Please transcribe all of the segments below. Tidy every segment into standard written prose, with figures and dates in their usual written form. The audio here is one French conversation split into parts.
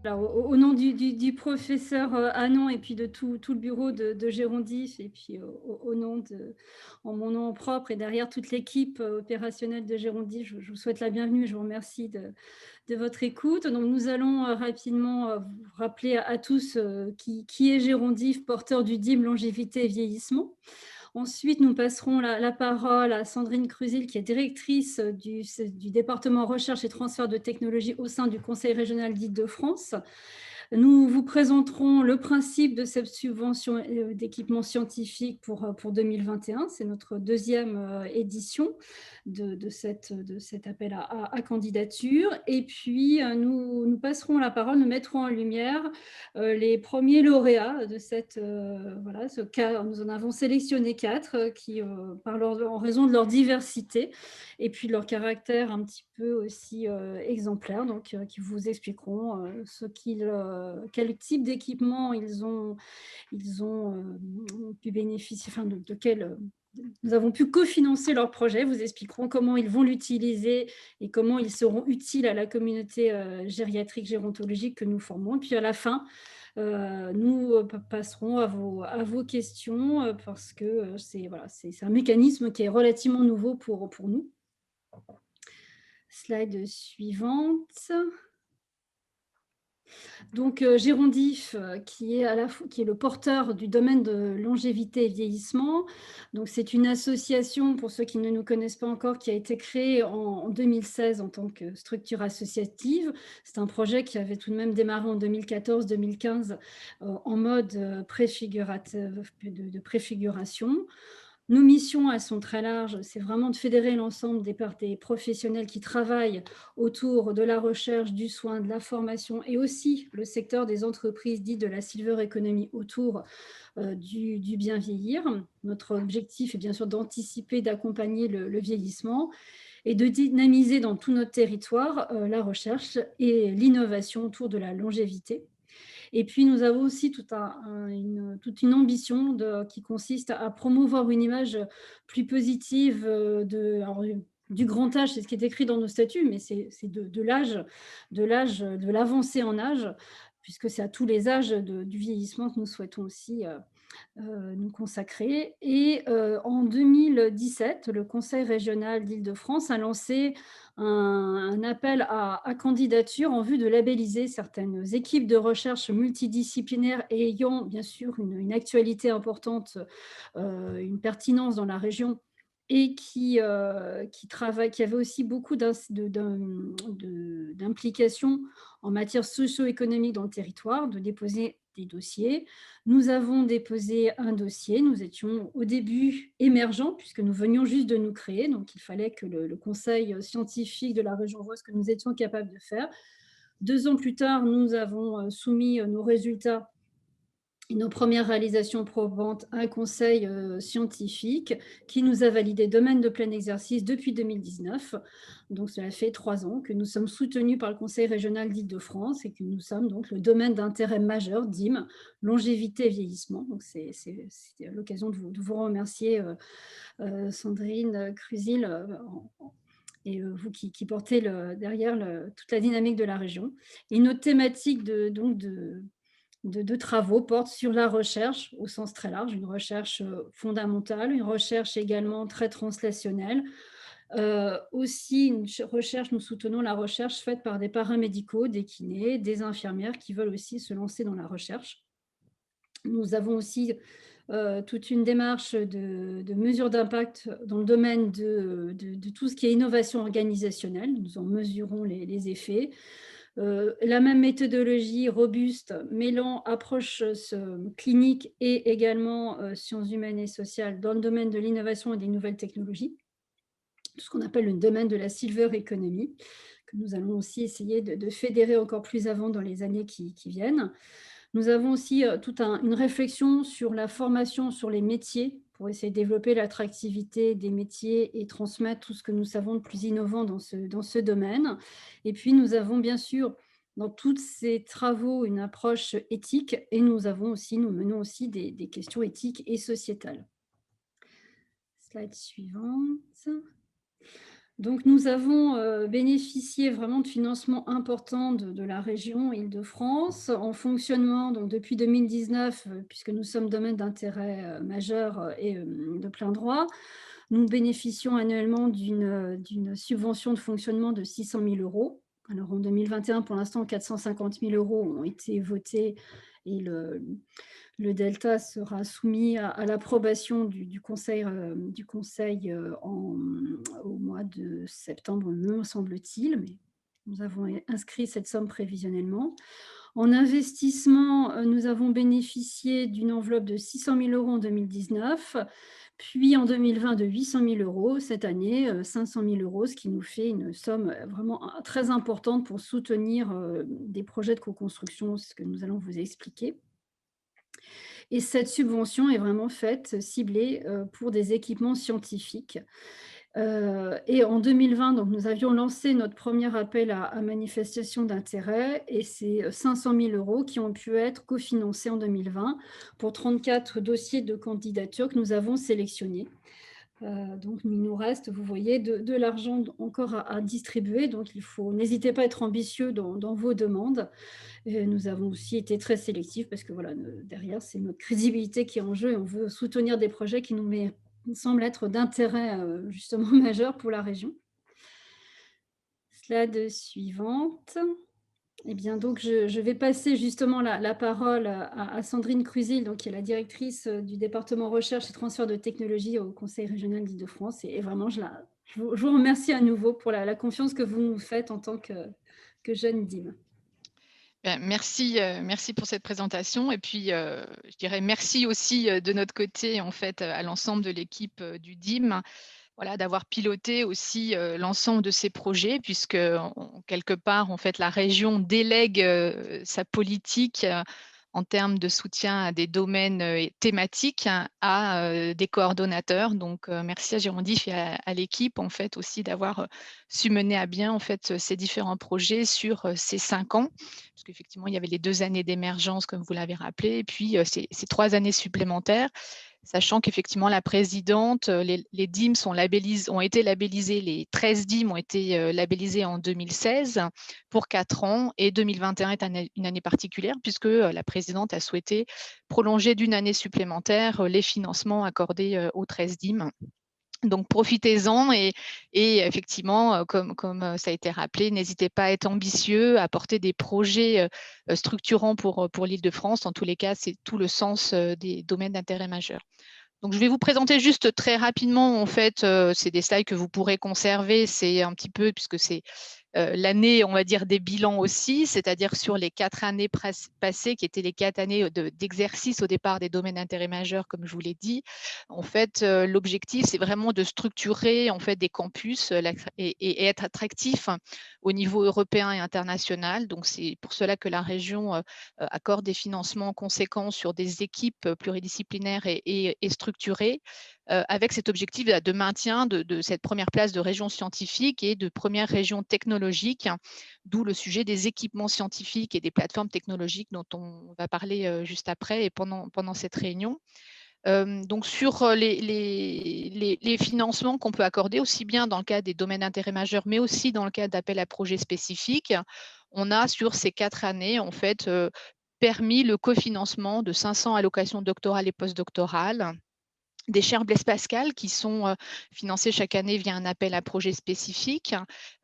Alors, au nom du professeur Hanon et puis de tout le bureau de Gérondif et puis au nom en mon nom propre et derrière toute l'équipe opérationnelle de Gérondif, je vous souhaite la bienvenue et je vous remercie de votre écoute. Donc, nous allons rapidement vous rappeler à tous qui est Gérondif, porteur du DIM longévité et vieillissement. Ensuite, nous passerons la parole à Sandrine Crusil, qui est directrice du département recherche et transfert de technologies au sein du Conseil régional d'Île-de-France. Nous vous présenterons le principe de cette subvention d'équipement scientifique pour 2021. C'est notre deuxième édition de cet appel à candidature. Et puis, nous passerons la parole, nous mettrons en lumière les premiers lauréats de voilà, ce cas. Nous en avons sélectionné 4 qui, en raison de leur diversité et puis de leur caractère un petit peu aussi exemplaire, donc qui vous expliqueront quel type d'équipement ils ont pu bénéficier, enfin de quel nous avons pu cofinancer leur projet, vous expliqueront comment ils vont l'utiliser et comment ils seront utiles à la communauté gériatrique gérontologique que nous formons. Et puis à la fin, nous passerons à vos questions parce que voilà, c'est un mécanisme qui est relativement nouveau pour nous. Slide suivante. Donc, Gérondif, qui est le porteur du domaine de longévité et vieillissement. Donc, c'est une association, pour ceux qui ne nous connaissent pas encore, qui a été créée en 2016 en tant que structure associative. C'est un projet qui avait tout de même démarré en 2014-2015 en mode de préfiguration. Nos missions, elles sont très larges. C'est vraiment de fédérer l'ensemble des professionnels qui travaillent autour de la recherche, du soin, de la formation et aussi le secteur des entreprises dites de la silver economy autour du bien vieillir. Notre objectif est bien sûr d'anticiper, d'accompagner le vieillissement et de dynamiser dans tout notre territoire la recherche et l'innovation autour de la longévité. Et puis, nous avons aussi toute une ambition qui consiste à promouvoir une image plus positive du grand âge. C'est ce qui est écrit dans nos statuts, mais c'est de l'âge, de l'avancée en âge, puisque c'est à tous les âges du vieillissement que nous souhaitons aussi nous consacrer. Et en 2017, le Conseil régional d'Île-de-France a lancé un appel à candidature en vue de labelliser certaines équipes de recherche multidisciplinaires et ayant bien sûr une actualité importante, une pertinence dans la région et qui avait aussi beaucoup d'implications en matière socio-économique dans le territoire, de déposer des dossiers. Nous avons déposé un dossier. Nous étions au début émergents puisque nous venions juste de nous créer. Donc, il fallait que le conseil scientifique de la région voie ce que nous étions capables de faire. 2 ans plus tard, nous avons soumis nos résultats et nos premières réalisations probantes à un conseil scientifique qui nous a validé domaine de plein exercice depuis 2019. Donc, cela fait 3 ans que nous sommes soutenus par le Conseil régional d'Île-de-France et que nous sommes donc le domaine d'intérêt majeur, DIM, longévité et vieillissement. Donc, c'est l'occasion de vous remercier, Sandrine Crusil, et vous qui portez derrière toute la dynamique de la région. Et notre thématique de travaux porte sur la recherche au sens très large, une recherche fondamentale, une recherche également très translationnelle. Aussi une recherche, nous soutenons la recherche faite par des paramédicaux, des kinés, des infirmières qui veulent aussi se lancer dans la recherche. Nous avons aussi toute une démarche de mesure d'impact dans le domaine de tout ce qui est innovation organisationnelle. Nous en mesurons les effets. La même méthodologie robuste mêlant approche clinique et également sciences humaines et sociales dans le domaine de l'innovation et des nouvelles technologies, tout ce qu'on appelle le domaine de la silver economy, que nous allons aussi essayer de fédérer encore plus avant dans les années qui viennent. Nous avons aussi toute une réflexion sur la formation, sur les métiers, pour essayer de développer l'attractivité des métiers et transmettre tout ce que nous savons de plus innovant dans ce domaine. Et puis, nous avons bien sûr, dans tous ces travaux, une approche éthique et nous menons aussi des questions éthiques et sociétales. Slide suivante. Donc nous avons, bénéficié vraiment de financements importants de la région Île-de-France en fonctionnement donc depuis 2019, puisque nous sommes domaine d'intérêt, majeur, et de plein droit. Nous bénéficions annuellement d'une subvention de fonctionnement de 600 000 €. Alors en 2021, pour l'instant, 450 000 € ont été votés et le delta sera soumis à l'approbation du conseil, au mois de septembre, me semble-t-il, mais nous avons inscrit cette somme prévisionnellement. En investissement, nous avons bénéficié d'une enveloppe de 600 000 € en 2019, puis en 2020 de 800 000 €. Cette année, 500 000 €, ce qui nous fait une somme, vraiment très importante pour soutenir, des projets de co-construction, ce que nous allons vous expliquer. Et cette subvention est vraiment faite, ciblée, pour des équipements scientifiques. Et en 2020, donc nous avions lancé notre premier appel à manifestation d'intérêt et c'est, 500 000 € qui ont pu être cofinancés en 2020 pour 34 dossiers de candidature que nous avons sélectionnés. Donc il nous reste, vous voyez, de l'argent encore à distribuer, donc n'hésitez pas à être ambitieux dans vos demandes. Et nous avons aussi été très sélectifs parce que voilà, derrière, c'est notre crédibilité qui est en jeu et on veut soutenir des projets qui nous semblent être d'intérêt, justement majeur pour la région. Slide suivante. Eh bien, donc je vais passer justement la parole à Sandrine Crusil, donc qui est la directrice, du département recherche et transfert de technologie au Conseil régional d'Île-de-France et vraiment je vous remercie à nouveau pour la confiance que vous nous faites en tant que jeune DIM. Merci, merci pour cette présentation et puis, je dirais merci aussi, de notre côté, en fait, à l'ensemble de l'équipe, du DIM, voilà, d'avoir piloté aussi, l'ensemble de ces projets puisque quelque part, en fait, la région délègue, sa politique, en termes de soutien à des domaines, thématiques, hein, à, des coordonnateurs. Donc, merci à Girondif et à l'équipe, en fait, aussi d'avoir, su mener à bien, en fait, ces différents projets sur, ces 5 ans. Parce qu'effectivement, il y avait les 2 années d'émergence, comme vous l'avez rappelé et puis, ces 3 années supplémentaires. Sachant qu'effectivement la présidente, les DIM ont été labellisés, les 13 DIM ont été, labellisés en 2016 pour 4 ans et 2021 est une année particulière puisque, la présidente a souhaité prolonger d'une année supplémentaire, les financements accordés, aux 13 DIM. Donc profitez-en et effectivement, comme ça a été rappelé, n'hésitez pas à être ambitieux, à porter des projets, structurants pour l'Île-de-France. En tous les cas, c'est tout le sens, des domaines d'intérêt majeur. Donc je vais vous présenter juste très rapidement, en fait, c'est des slides que vous pourrez conserver. C'est un petit peu puisque c'est, l'année, on va dire, des bilans aussi, c'est-à-dire sur les 4 années passées, qui étaient les 4 années d'exercice au départ des domaines d'intérêt majeur, comme je vous l'ai dit. En fait, l'objectif, c'est vraiment de structurer en fait, des campus et être attractif au niveau européen et international. Donc, c'est pour cela que la région accorde des financements conséquents sur des équipes pluridisciplinaires et structurées avec cet objectif de maintien de cette première place de région scientifique et de première région technologique, d'où le sujet des équipements scientifiques et des plateformes technologiques dont on va parler juste après et pendant cette réunion. Donc sur les financements qu'on peut accorder, aussi bien dans le cadre des domaines d'intérêt majeur, mais aussi dans le cadre d'appels à projets spécifiques, on a sur ces 4 années, en fait, permis le cofinancement de 500 allocations doctorales et postdoctorales, des chaires Blaise Pascal qui sont, financées chaque année via un appel à projets spécifiques,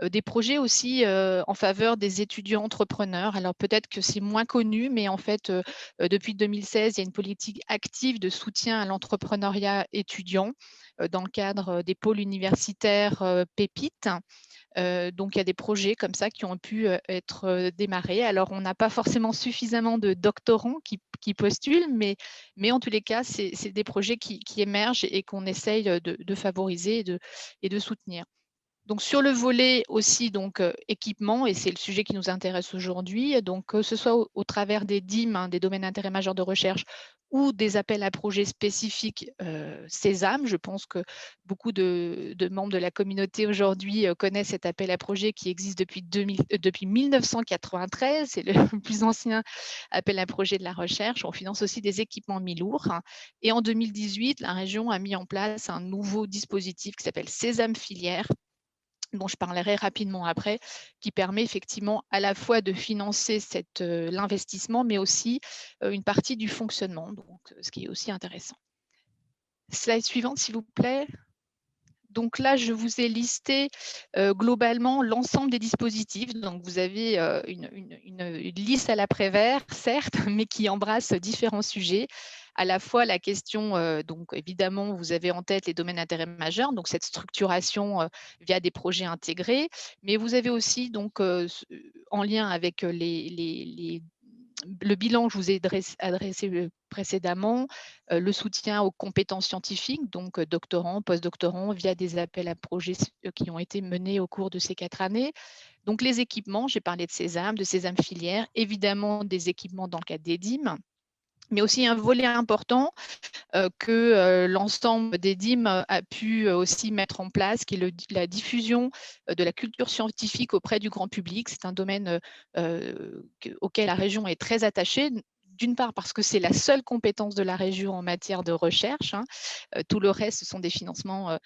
des projets aussi, en faveur des étudiants entrepreneurs. Alors peut-être que c'est moins connu, mais en fait, depuis 2016, il y a une politique active de soutien à l'entrepreneuriat étudiant, dans le cadre, des pôles universitaires, pépites. Donc il y a des projets comme ça qui ont pu, être, démarrés. Alors on n'a pas forcément suffisamment de doctorants qui postulent, mais en tous les cas, c'est des projets qui émergent et qu'on essaye, de favoriser et de soutenir. Donc sur le volet aussi donc, équipement et c'est le sujet qui nous intéresse aujourd'hui, donc que ce soit au travers des DIM, hein, des domaines d'intérêt majeur de recherche ou des appels à projets spécifiques, Sésame. Je pense que beaucoup de membres de la communauté aujourd'hui, connaissent cet appel à projet qui existe depuis 1993. C'est le plus ancien appel à projet de la recherche. On finance aussi des équipements mi-lourds, hein, et en 2018, la région a mis en place un nouveau dispositif qui s'appelle Sésame Filière dont je parlerai rapidement après, qui permet effectivement à la fois de financer l'investissement, mais aussi une partie du fonctionnement, donc ce qui est aussi intéressant. Slide suivante, s'il vous plaît. Donc là, je vous ai listé globalement l'ensemble des dispositifs. Donc vous avez une liste à l'après-vert, certes, mais qui embrasse différents sujets. À la fois la question, donc évidemment, vous avez en tête les domaines d'intérêt majeur, donc cette structuration via des projets intégrés, mais vous avez aussi donc en lien avec le bilan que je vous ai adressé précédemment, le soutien aux compétences scientifiques, donc doctorants, post-doctorants, via des appels à projets qui ont été menés au cours de ces 4 années. Donc les équipements, j'ai parlé de Sésame filière, évidemment des équipements dans le cadre des DIM, mais aussi un volet important que l'ensemble des DIM a pu aussi mettre en place, qui est la diffusion de la culture scientifique auprès du grand public. C'est un domaine auquel la région est très attachée. D'une part parce que c'est la seule compétence de la région en matière de recherche. Hein. Tout le reste, ce sont des financements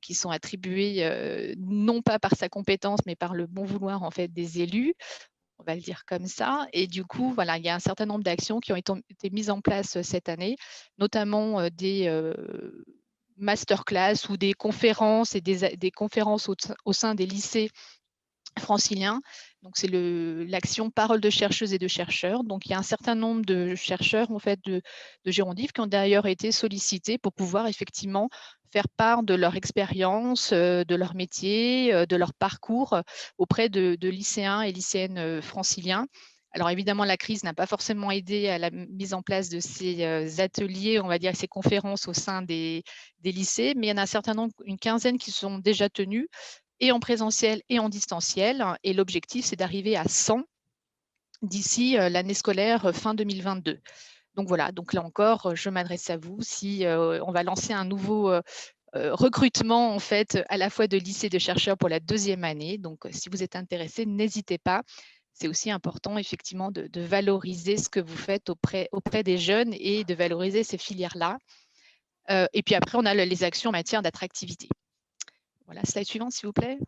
qui sont attribués non pas par sa compétence, mais par le bon vouloir en fait des élus, on va le dire comme ça. Et du coup, voilà, il y a un certain nombre d'actions qui ont été mises en place cette année, notamment des masterclass ou des conférences et des conférences au sein des lycées franciliens. Donc, c'est l'action Parole de chercheuses et de chercheurs. Donc, il y a un certain nombre de chercheurs, en fait, de Girondif qui ont d'ailleurs été sollicités pour pouvoir effectivement faire part de leur expérience, de leur métier, de leur parcours auprès de lycéens et lycéennes franciliens. Alors évidemment, la crise n'a pas forcément aidé à la mise en place de ces ateliers, on va dire ces conférences au sein des lycées, mais il y en a un certain nombre, une quinzaine qui sont déjà tenues et en présentiel et en distanciel. Et l'objectif, c'est d'arriver à 100 d'ici l'année scolaire fin 2022. Donc voilà, donc là encore, je m'adresse à vous si on va lancer un nouveau recrutement en fait à la fois de lycée de chercheurs pour la 2e année. Donc si vous êtes intéressé, n'hésitez pas. C'est aussi important effectivement de valoriser ce que vous faites auprès des jeunes et de valoriser ces filières-là. Et puis après, on a les actions en matière d'attractivité. Voilà, slide suivante, s'il vous plaît.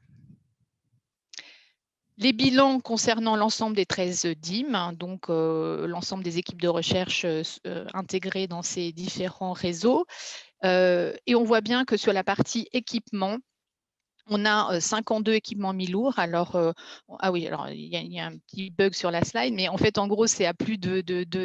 Les bilans concernant l'ensemble des 13 DIM, hein, donc l'ensemble des équipes de recherche intégrées dans ces différents réseaux. Et on voit bien que sur la partie équipement, on a 52 équipements mi-lourds. Alors, ah oui, alors il y a un petit bug sur la slide, mais en fait, en gros, c'est à plus de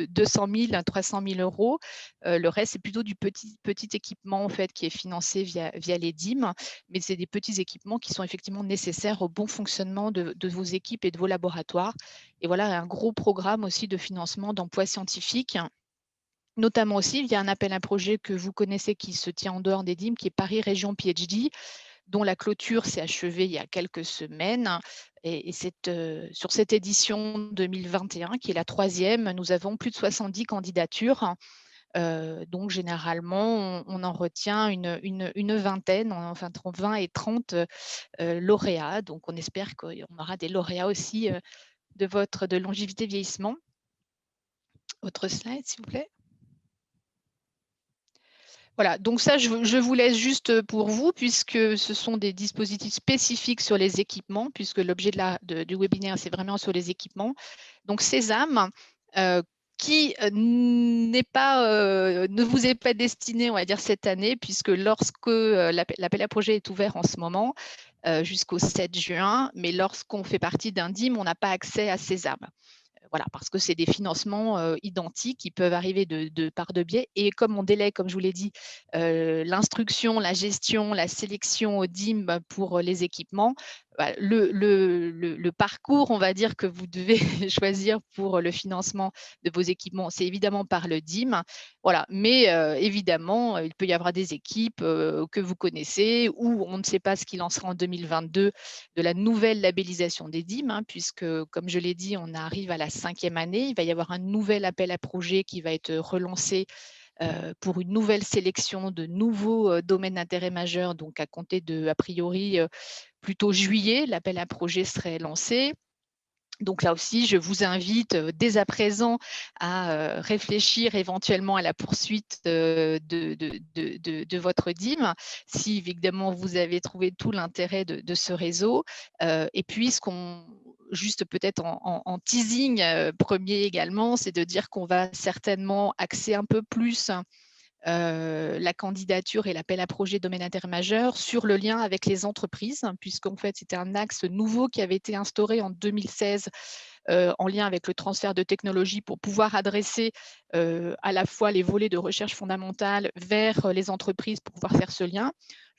200 000 à 300 000 euros. Le reste, c'est plutôt du petit équipement en fait, qui est financé via les DIM, mais c'est des petits équipements qui sont effectivement nécessaires au bon fonctionnement de vos équipes et de vos laboratoires. Et voilà, un gros programme aussi de financement d'emplois scientifiques, notamment aussi via un appel à projet que vous connaissez qui se tient en dehors des DIM, qui est Paris Région PhD, dont la clôture s'est achevée il y a quelques semaines. Et sur cette édition 2021, qui est la 3e, nous avons plus de 70 candidatures. Donc, généralement, on en retient une vingtaine, enfin entre 20 et 30 lauréats. Donc, on espère qu'on aura des lauréats aussi de longévité vieillissement. Autre slide, s'il vous plaît. Voilà, donc ça, je vous laisse juste pour vous, puisque ce sont des dispositifs spécifiques sur les équipements, puisque l'objet du webinaire, c'est vraiment sur les équipements. Donc, Sésame, qui ne vous est pas destiné, on va dire, cette année, puisque lorsque l'appel à projet est ouvert en ce moment, jusqu'au 7 juin, mais lorsqu'on fait partie d'un DIM, on n'a pas accès à Sésame. Voilà, parce que c'est des financements identiques qui peuvent arriver par deux biais. Et comme on délègue, comme je vous l'ai dit, l'instruction, la gestion, la sélection au DIM pour les équipements, le parcours, on va dire, que vous devez choisir pour le financement de vos équipements, c'est évidemment par le DIM. Voilà, mais évidemment, il peut y avoir des équipes que vous connaissez ou on ne sait pas ce qu'il en sera en 2022 de la nouvelle labellisation des DIM, hein, puisque, comme je l'ai dit, on arrive à la 5e année. Il va y avoir un nouvel appel à projet qui va être relancé pour une nouvelle sélection de nouveaux domaines d'intérêt majeur. Donc, à compter de, a priori, plutôt juillet, l'appel à projet serait lancé. Donc là aussi, je vous invite dès à présent à réfléchir éventuellement à la poursuite de votre DIM, si évidemment vous avez trouvé tout l'intérêt de ce réseau. Et puis, juste peut-être en teasing premier également, c'est de dire qu'on va certainement axer un peu plus la candidature et l'appel à projet domaine d'intérêt majeur sur le lien avec les entreprises, puisqu'en fait, c'était un axe nouveau qui avait été instauré en 2016 en lien avec le transfert de technologie pour pouvoir adresser à la fois les volets de recherche fondamentale vers les entreprises pour pouvoir faire ce lien.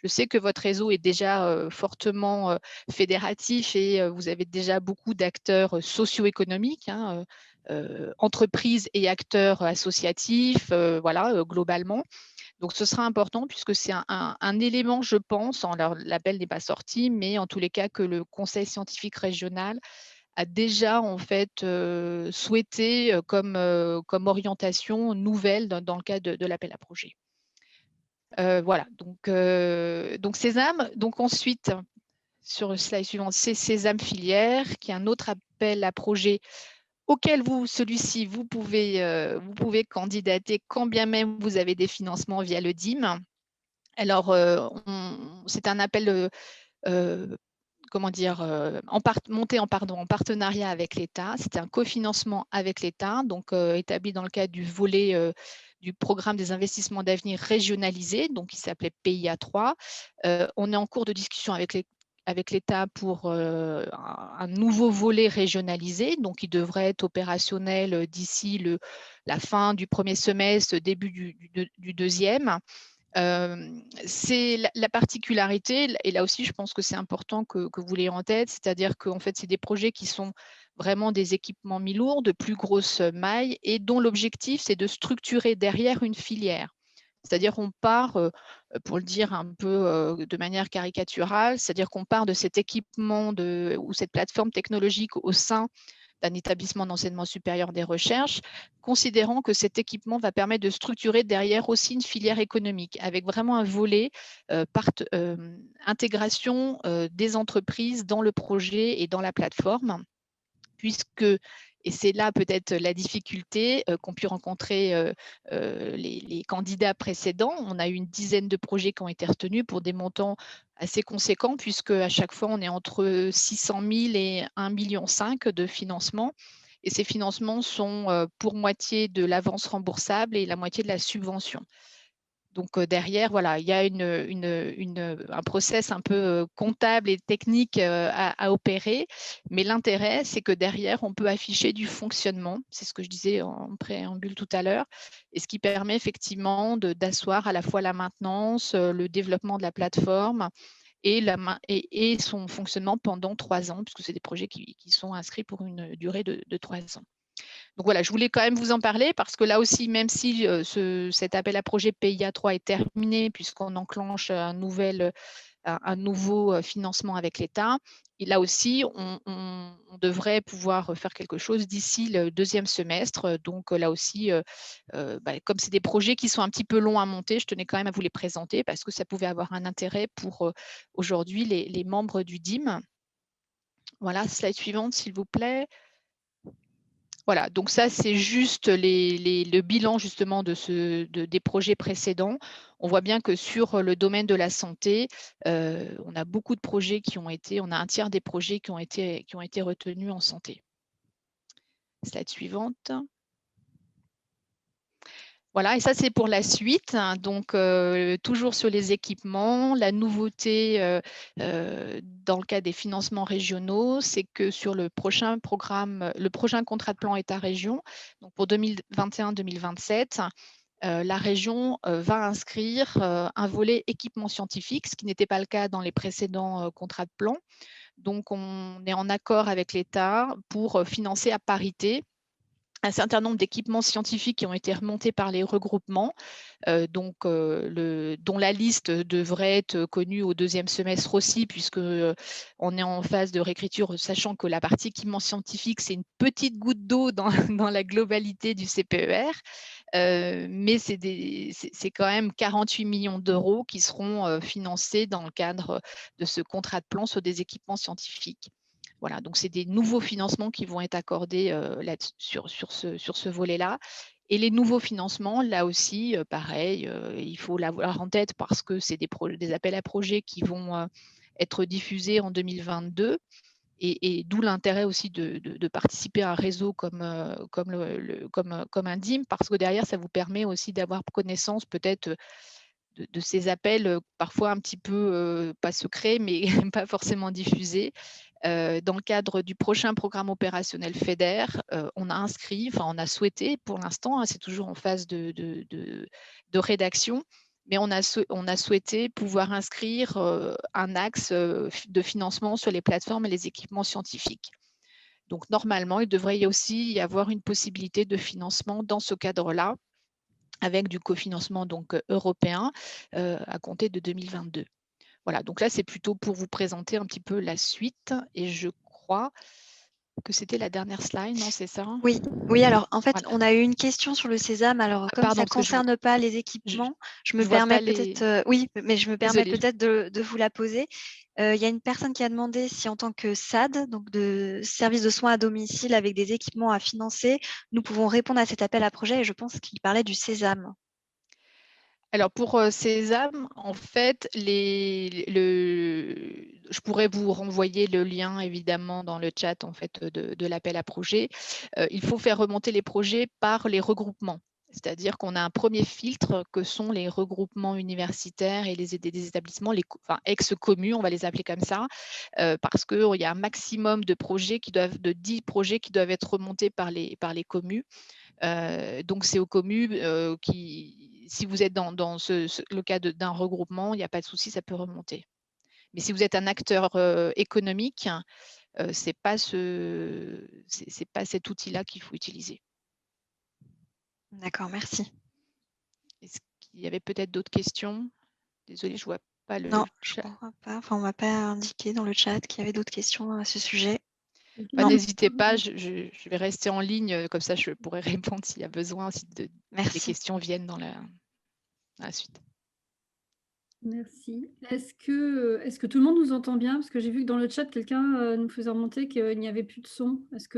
Je sais que votre réseau est déjà fortement fédératif et vous avez déjà beaucoup d'acteurs socio-économiques, hein, entreprises et acteurs associatifs, voilà, globalement. Donc, ce sera important puisque c'est un élément, je pense, alors l'appel n'est pas sorti, mais en tous les cas que le conseil scientifique régional a déjà en fait souhaité comme orientation nouvelle dans le cadre de l'appel à projet. Voilà, donc Sésame. Donc ensuite, sur le slide suivant, c'est Sésame filière, qui est un autre appel à projet auquel celui-ci, vous pouvez candidater quand bien même vous avez des financements via le DIM. Alors, c'est un appel comment dire, monté en partenariat avec l'État. C'était un cofinancement avec l'État, donc établi dans le cadre du volet du programme des investissements d'avenir régionalisés, donc qui s'appelait PIA 3. On est en cours de discussion avec l'État pour un nouveau volet régionalisé, donc il devrait être opérationnel d'ici la fin du premier semestre, début du deuxième. C'est la particularité, et là aussi je pense que c'est important que vous l'ayez en tête, c'est-à-dire qu'en fait c'est des projets qui sont vraiment des équipements mi-lourds de plus grosse maille et dont l'objectif c'est de structurer derrière une filière. C'est-à-dire qu'on part, pour le dire un peu de manière caricaturale, c'est-à-dire qu'on part de cet équipement ou cette plateforme technologique au sein d'un établissement d'enseignement supérieur des recherches, considérant que cet équipement va permettre de structurer derrière aussi une filière économique, avec vraiment un volet intégration des entreprises dans le projet et dans la plateforme, puisque, et c'est là peut-être la difficulté qu'ont pu rencontrer les candidats précédents, on a eu une dizaine de projets qui ont été retenus pour des montants assez conséquents, puisque à chaque fois on est entre 600 000 et 1,5 million de financement. Et ces financements sont pour moitié de l'avance remboursable et la moitié de la subvention. Donc derrière, voilà, il y a un process un peu comptable et technique à opérer, mais l'intérêt, c'est que derrière, on peut afficher du fonctionnement, c'est ce que je disais en préambule tout à l'heure, et ce qui permet effectivement d'asseoir à la fois la maintenance, le développement de la plateforme et son fonctionnement pendant 3 ans, puisque c'est des projets qui sont inscrits pour une durée de 3 ans. Donc voilà, je voulais quand même vous en parler parce que là aussi, même si cet appel à projet PIA 3 est terminé, puisqu'on enclenche un nouveau financement avec l'État, et là aussi, on devrait pouvoir faire quelque chose d'ici le deuxième semestre. Donc là aussi, comme c'est des projets qui sont un petit peu longs à monter, je tenais quand même à vous les présenter parce que ça pouvait avoir un intérêt pour aujourd'hui les membres du DIM. Voilà, slide suivante, s'il vous plaît. Voilà, donc ça, c'est juste le bilan justement des projets précédents. On voit bien que sur le domaine de la santé, on a beaucoup de projets on a un tiers des projets qui ont été retenus en santé. Slide suivante. Voilà, et ça, c'est pour la suite. Donc, toujours sur les équipements, la nouveauté dans le cas des financements régionaux, c'est que sur le prochain programme, le prochain contrat de plan État-région, donc pour 2021-2027, la région va inscrire un volet équipement scientifique, ce qui n'était pas le cas dans les précédents contrats de plan. Donc, on est en accord avec l'État pour financer à parité un certain nombre d'équipements scientifiques qui ont été remontés par les regroupements, dont la liste devrait être connue au deuxième semestre aussi, puisque on est en phase de réécriture, sachant que la partie équipement scientifique, c'est une petite goutte d'eau dans, dans la globalité du CPER, mais c'est quand même 48 millions d'euros qui seront financés dans le cadre de ce contrat de plan sur des équipements scientifiques. Voilà, donc c'est des nouveaux financements qui vont être accordés sur ce volet-là. Et les nouveaux financements, là aussi, pareil, il faut l'avoir en tête parce que c'est des appels à projets qui vont être diffusés en 2022. Et d'où l'intérêt aussi de participer à un réseau comme un DIM, parce que derrière, ça vous permet aussi d'avoir connaissance peut-être de ces appels parfois un petit peu, pas secrets, mais pas forcément diffusés. Dans le cadre du prochain programme opérationnel FEDER, on a inscrit, enfin on a souhaité pour l'instant, hein, c'est toujours en phase de rédaction, mais on a souhaité pouvoir inscrire un axe de financement sur les plateformes et les équipements scientifiques. Donc normalement, il devrait y aussi y avoir une possibilité de financement dans ce cadre-là, avec du cofinancement donc européen à compter de 2022. Voilà, donc là, c'est plutôt pour vous présenter un petit peu la suite et je crois que c'était la dernière slide, non, c'est ça? Oui, oui, alors en fait, Voilà. on a eu une question sur le sésame. Alors, Ah comme ça pardon, ne parce que concerne pas les je équipements, je me je vois pas permets peut-être, les oui, mais je me permets désolée. peut-être de vous la poser. Il y a une personne qui a demandé si en tant que SAD, donc de service de soins à domicile avec des équipements à financer, nous pouvons répondre à cet appel à projet et je pense qu'il parlait du sésame. Alors pour, Sésame, en fait, je pourrais vous renvoyer le lien évidemment dans le chat en fait, de l'appel à projet. Il faut faire remonter les projets par les regroupements. C'est-à-dire qu'on a un premier filtre que sont les regroupements universitaires et des établissements, enfin ex-communs, on va les appeler comme ça, parce qu'il y a un maximum de 10 projets qui doivent être remontés par les communs. Donc c'est aux communes qui, si vous êtes dans le cas d'un regroupement, il n'y a pas de souci, ça peut remonter. Mais si vous êtes un acteur économique, c'est pas cet outil-là qu'il faut utiliser. D'accord, merci. Est-ce qu'il y avait peut-être d'autres questions? Désolée, je vois pas le Non, je chat. crois pas. Enfin, on m'a pas indiqué dans le chat qu'il y avait d'autres questions à ce sujet. Bah, Non, n'hésitez pas, je vais rester en ligne, comme ça je pourrai répondre s'il y a besoin, si des merci. questions viennent dans la suite. Merci. Est-ce que tout le monde nous entend bien? Parce que j'ai vu que dans le chat, quelqu'un nous faisait remonter qu'il n'y avait plus de son. Ah, Est-ce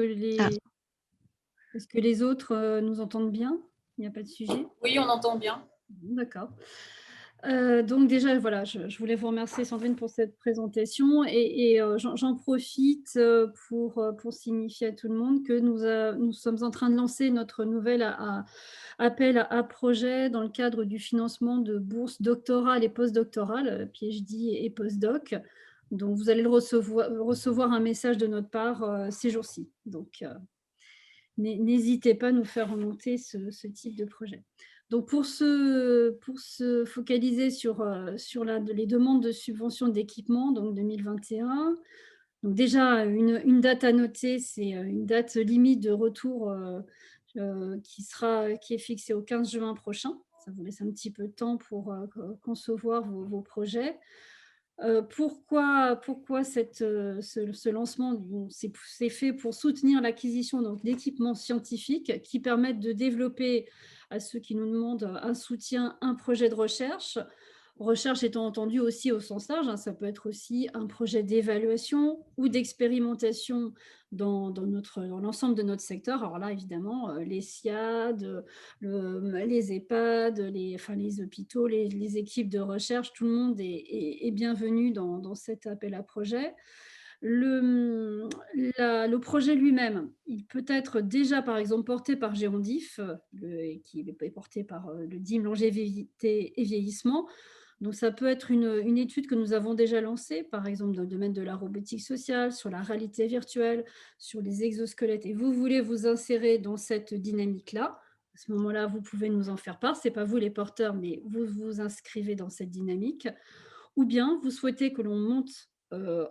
que les autres nous entendent bien? Il n'y a pas de sujet? Oui, on entend bien. D'accord. Donc déjà, voilà, je voulais vous remercier Sandrine pour cette présentation et j'en profite, pour signifier à tout le monde que nous sommes en train de lancer notre nouvel appel à projets dans le cadre du financement de bourses doctorales et postdoctorales, PhD et postdoc. Donc vous allez recevoir un message de notre part, ces jours-ci. Donc n'hésitez pas à nous faire remonter ce type de projet. Donc pour se focaliser sur les demandes de subventions d'équipement, donc 2021. Donc déjà une date à noter, c'est, une date limite de retour, qui est fixée au 15 juin prochain. Ça vous laisse un petit peu de temps pour, concevoir vos projets. Pourquoi ce lancement? Bon, c'est fait pour soutenir l'acquisition donc d'équipements scientifiques qui permettent de développer, à ceux qui nous demandent, un soutien, un projet de recherche. Recherche étant entendu aussi au sens large, hein, ça peut être aussi un projet d'évaluation ou d'expérimentation dans l'ensemble de notre secteur. Alors là, évidemment, les SIAD, les EHPAD, les hôpitaux, les équipes de recherche, tout le monde est bienvenu dans cet appel à projet. Le projet lui-même, il peut être déjà, par exemple, porté par Géondif, qui est porté par le DIM Longévité et Vieillissement. Donc, ça peut être une étude que nous avons déjà lancée, par exemple, dans le domaine de la robotique sociale, sur la réalité virtuelle, sur les exosquelettes, et vous voulez vous insérer dans cette dynamique-là. À ce moment-là, vous pouvez nous en faire part. Ce n'est pas vous les porteurs, mais vous vous inscrivez dans cette dynamique. Ou bien vous souhaitez que l'on monte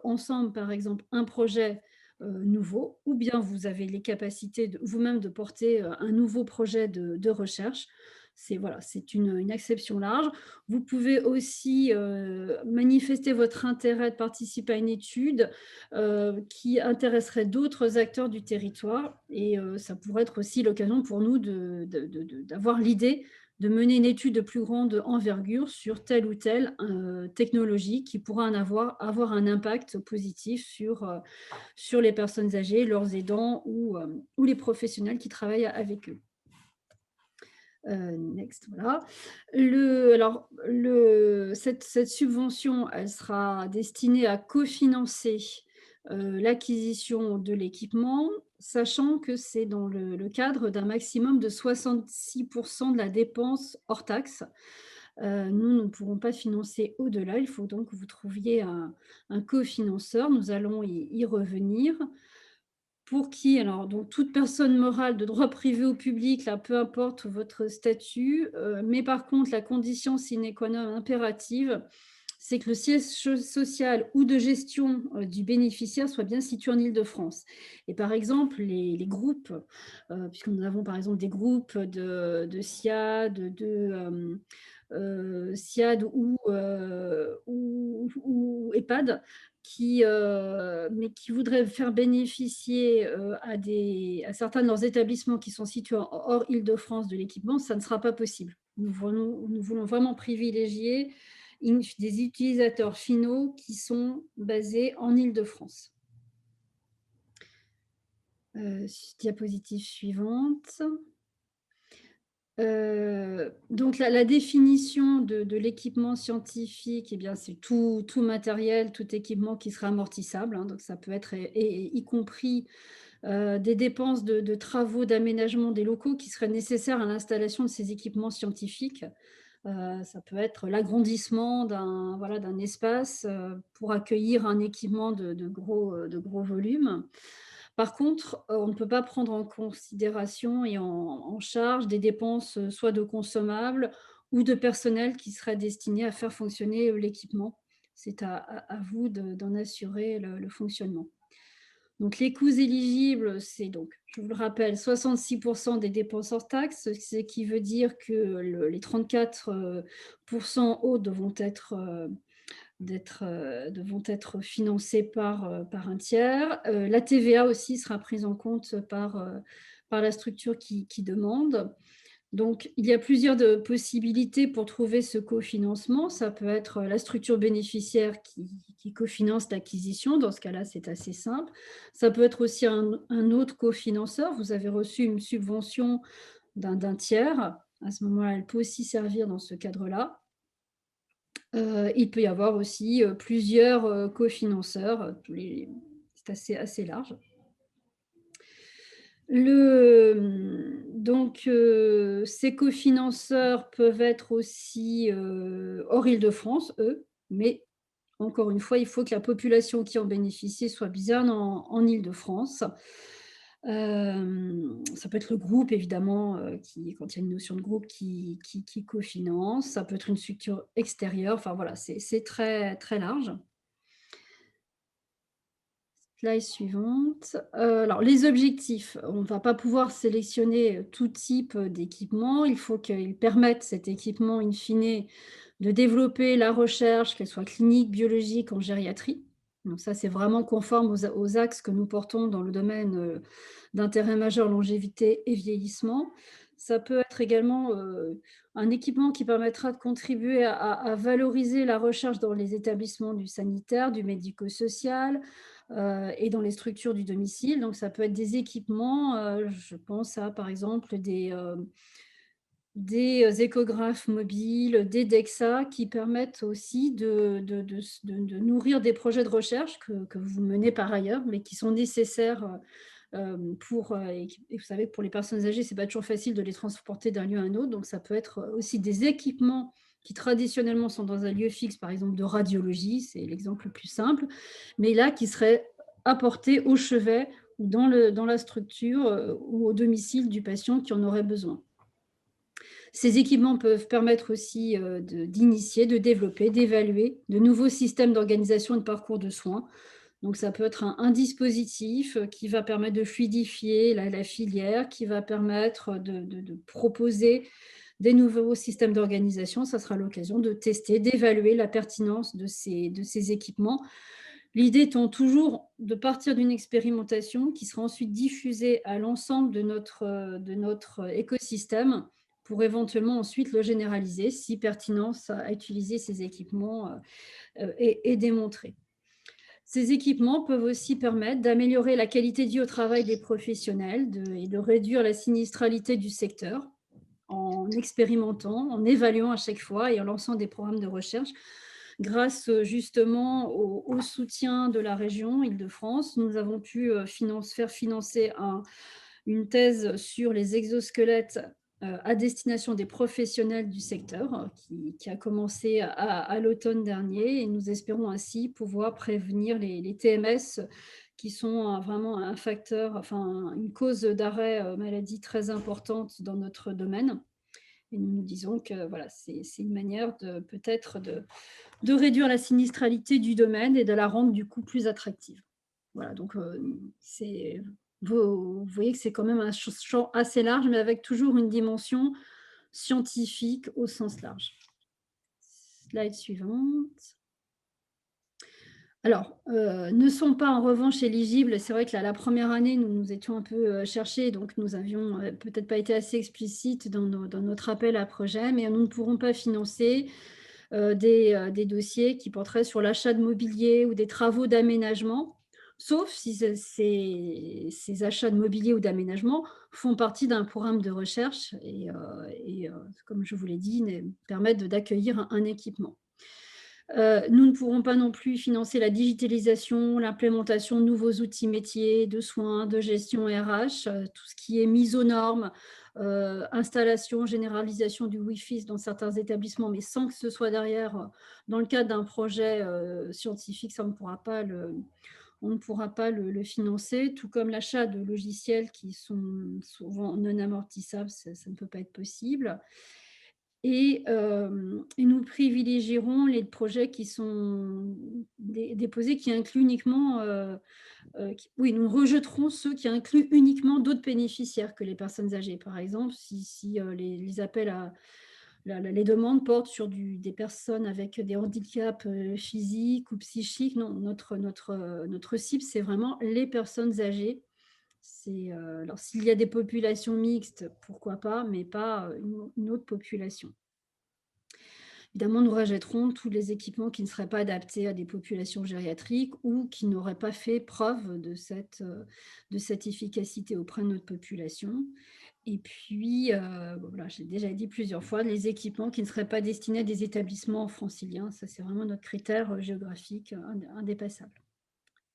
ensemble, par exemple, un projet nouveau, ou bien vous avez les capacités vous-même de porter un nouveau projet de recherche. C'est une acception large. Vous pouvez aussi manifester votre intérêt de participer à une étude qui intéresserait d'autres acteurs du territoire. Et ça pourrait être aussi l'occasion pour nous d'avoir l'idée de mener une étude de plus grande envergure sur telle ou telle technologie qui pourra avoir un impact positif sur les personnes âgées, leurs aidants ou les professionnels qui travaillent avec eux. Next, voilà. Cette subvention, elle sera destinée à cofinancer l'acquisition de l'équipement, sachant que c'est dans le cadre d'un maximum de 66% de la dépense hors taxe. Nous ne pourrons pas financer au-delà. Il faut donc que vous trouviez un cofinanceur. Nous allons y revenir. Pour qui alors, donc toute personne morale de droit privé ou public, là, peu importe votre statut, mais par contre, la condition sine qua non impérative, c'est que le siège social ou de gestion, du bénéficiaire soit bien situé en Île-de-France. Et par exemple, les groupes, puisque nous avons par exemple des groupes de SIAD, SIAD ou EHPAD, mais qui voudraient faire bénéficier à certains de leurs établissements qui sont situés hors Île-de-France de l'équipement, ça ne sera pas possible. Nous voulons vraiment privilégier des utilisateurs finaux qui sont basés en Île-de-France. Diapositive suivante. Donc la définition de l'équipement scientifique, eh bien, c'est tout matériel, tout équipement qui sera amortissable, hein, donc ça peut être y compris des dépenses de travaux d'aménagement des locaux qui seraient nécessaires à l'installation de ces équipements scientifiques. Ça peut être l'agrandissement d'un espace pour accueillir un équipement de gros volume. Par contre, on ne peut pas prendre en considération et en charge des dépenses, soit de consommables ou de personnel qui seraient destinés à faire fonctionner, l'équipement. C'est à vous d'en assurer le fonctionnement. Donc les coûts éligibles, c'est donc, je vous le rappelle, 66% des dépenses hors taxes, ce qui veut dire que les 34% autres devront être financés par un tiers. La TVA aussi sera prise en compte par la structure qui demande. Donc, il y a plusieurs possibilités pour trouver ce cofinancement. Ça peut être la structure bénéficiaire qui cofinance l'acquisition. Dans ce cas-là, c'est assez simple. Ça peut être aussi un autre cofinanceur. Vous avez reçu une subvention d'un tiers. À ce moment-là, elle peut aussi servir dans ce cadre-là. Il peut y avoir aussi plusieurs cofinanceurs. C'est assez large. Ces cofinanceurs peuvent être aussi hors Île-de-France, eux, mais encore une fois, il faut que la population qui en bénéficie soit bien en Île-de-France. Ça peut être le groupe, évidemment, quand il y a une notion de groupe qui cofinance. Ça peut être une structure extérieure. Enfin voilà, c'est très, très large. Slide suivante. Alors les objectifs, on ne va pas pouvoir sélectionner tout type d'équipement. Il faut qu'ils permettent cet équipement in fine de développer la recherche, qu'elle soit clinique, biologique, en gériatrie. Donc ça, c'est vraiment conforme aux axes que nous portons dans le domaine d'intérêt majeur, longévité et vieillissement. Ça peut être également un équipement qui permettra de contribuer à valoriser la recherche dans les établissements du sanitaire, du médico-social, et dans les structures du domicile. Donc ça peut être des équipements, je pense à par exemple des échographes mobiles, des DEXA qui permettent aussi de nourrir des projets de recherche que vous menez par ailleurs, mais qui sont nécessaires et vous savez que pour les personnes âgées, c'est pas toujours facile de les transporter d'un lieu à un autre. Donc ça peut être aussi des équipements qui traditionnellement sont dans un lieu fixe, par exemple de radiologie, c'est l'exemple le plus simple, mais là qui seraient apportés au chevet ou dans la structure ou au domicile du patient qui en aurait besoin. Ces équipements peuvent permettre aussi d'initier, de développer, d'évaluer de nouveaux systèmes d'organisation et de parcours de soins. Donc ça peut être un dispositif qui va permettre de fluidifier la filière, qui va permettre de proposer des nouveaux systèmes d'organisation. Ça sera l'occasion de tester, d'évaluer la pertinence de ces équipements. L'idée étant toujours de partir d'une expérimentation qui sera ensuite diffusée à l'ensemble de notre écosystème pour éventuellement ensuite le généraliser si pertinence à utiliser ces équipements est démontrée. Ces équipements peuvent aussi permettre d'améliorer la qualité de vie au travail des professionnels et de réduire la sinistralité du secteur en expérimentant, en évaluant à chaque fois et en lançant des programmes de recherche. Grâce justement au soutien de la région Île-de-France, nous avons pu faire financer une thèse sur les exosquelettes à destination des professionnels du secteur qui a commencé à l'automne dernier et nous espérons ainsi pouvoir prévenir les TMS qui sont vraiment un facteur, enfin une cause d'arrêt maladie très importante dans notre domaine. Et nous nous disons que voilà, c'est une manière peut-être de réduire la sinistralité du domaine et de la rendre du coup plus attractive. Voilà, donc vous voyez que c'est quand même un champ assez large, mais avec toujours une dimension scientifique au sens large. Slide suivante. Alors, ne sont pas en revanche éligibles, c'est vrai que la première année, nous étions un peu cherchés, donc nous avions peut-être pas été assez explicites dans notre appel à projet, mais nous ne pourrons pas financer des dossiers qui porteraient sur l'achat de mobilier ou des travaux d'aménagement, sauf si ces achats de mobilier ou d'aménagement font partie d'un programme de recherche et comme je vous l'ai dit, permettent d'accueillir un équipement. Nous ne pourrons pas non plus financer la digitalisation, l'implémentation de nouveaux outils métiers, de soins, de gestion RH, tout ce qui est mise aux normes, installation, généralisation du Wi-Fi dans certains établissements, mais sans que ce soit derrière, dans le cadre d'un projet scientifique, ça on ne pourra pas le financer, tout comme l'achat de logiciels qui sont souvent non amortissables, ça ne peut pas être possible. Et nous privilégierons les projets qui sont déposés, qui incluent uniquement, nous rejetterons ceux qui incluent uniquement d'autres bénéficiaires que les personnes âgées. Par exemple, si les appels à les demandes portent sur des personnes avec des handicaps physiques ou psychiques, non, notre cible, c'est vraiment les personnes âgées. Alors, s'il y a des populations mixtes, pourquoi pas, mais pas une autre population. Évidemment, nous rejetterons tous les équipements qui ne seraient pas adaptés à des populations gériatriques ou qui n'auraient pas fait preuve de cette efficacité auprès de notre population. Et puis, voilà, j'ai déjà dit plusieurs fois, les équipements qui ne seraient pas destinés à des établissements franciliens. Ça, c'est vraiment notre critère géographique indépassable.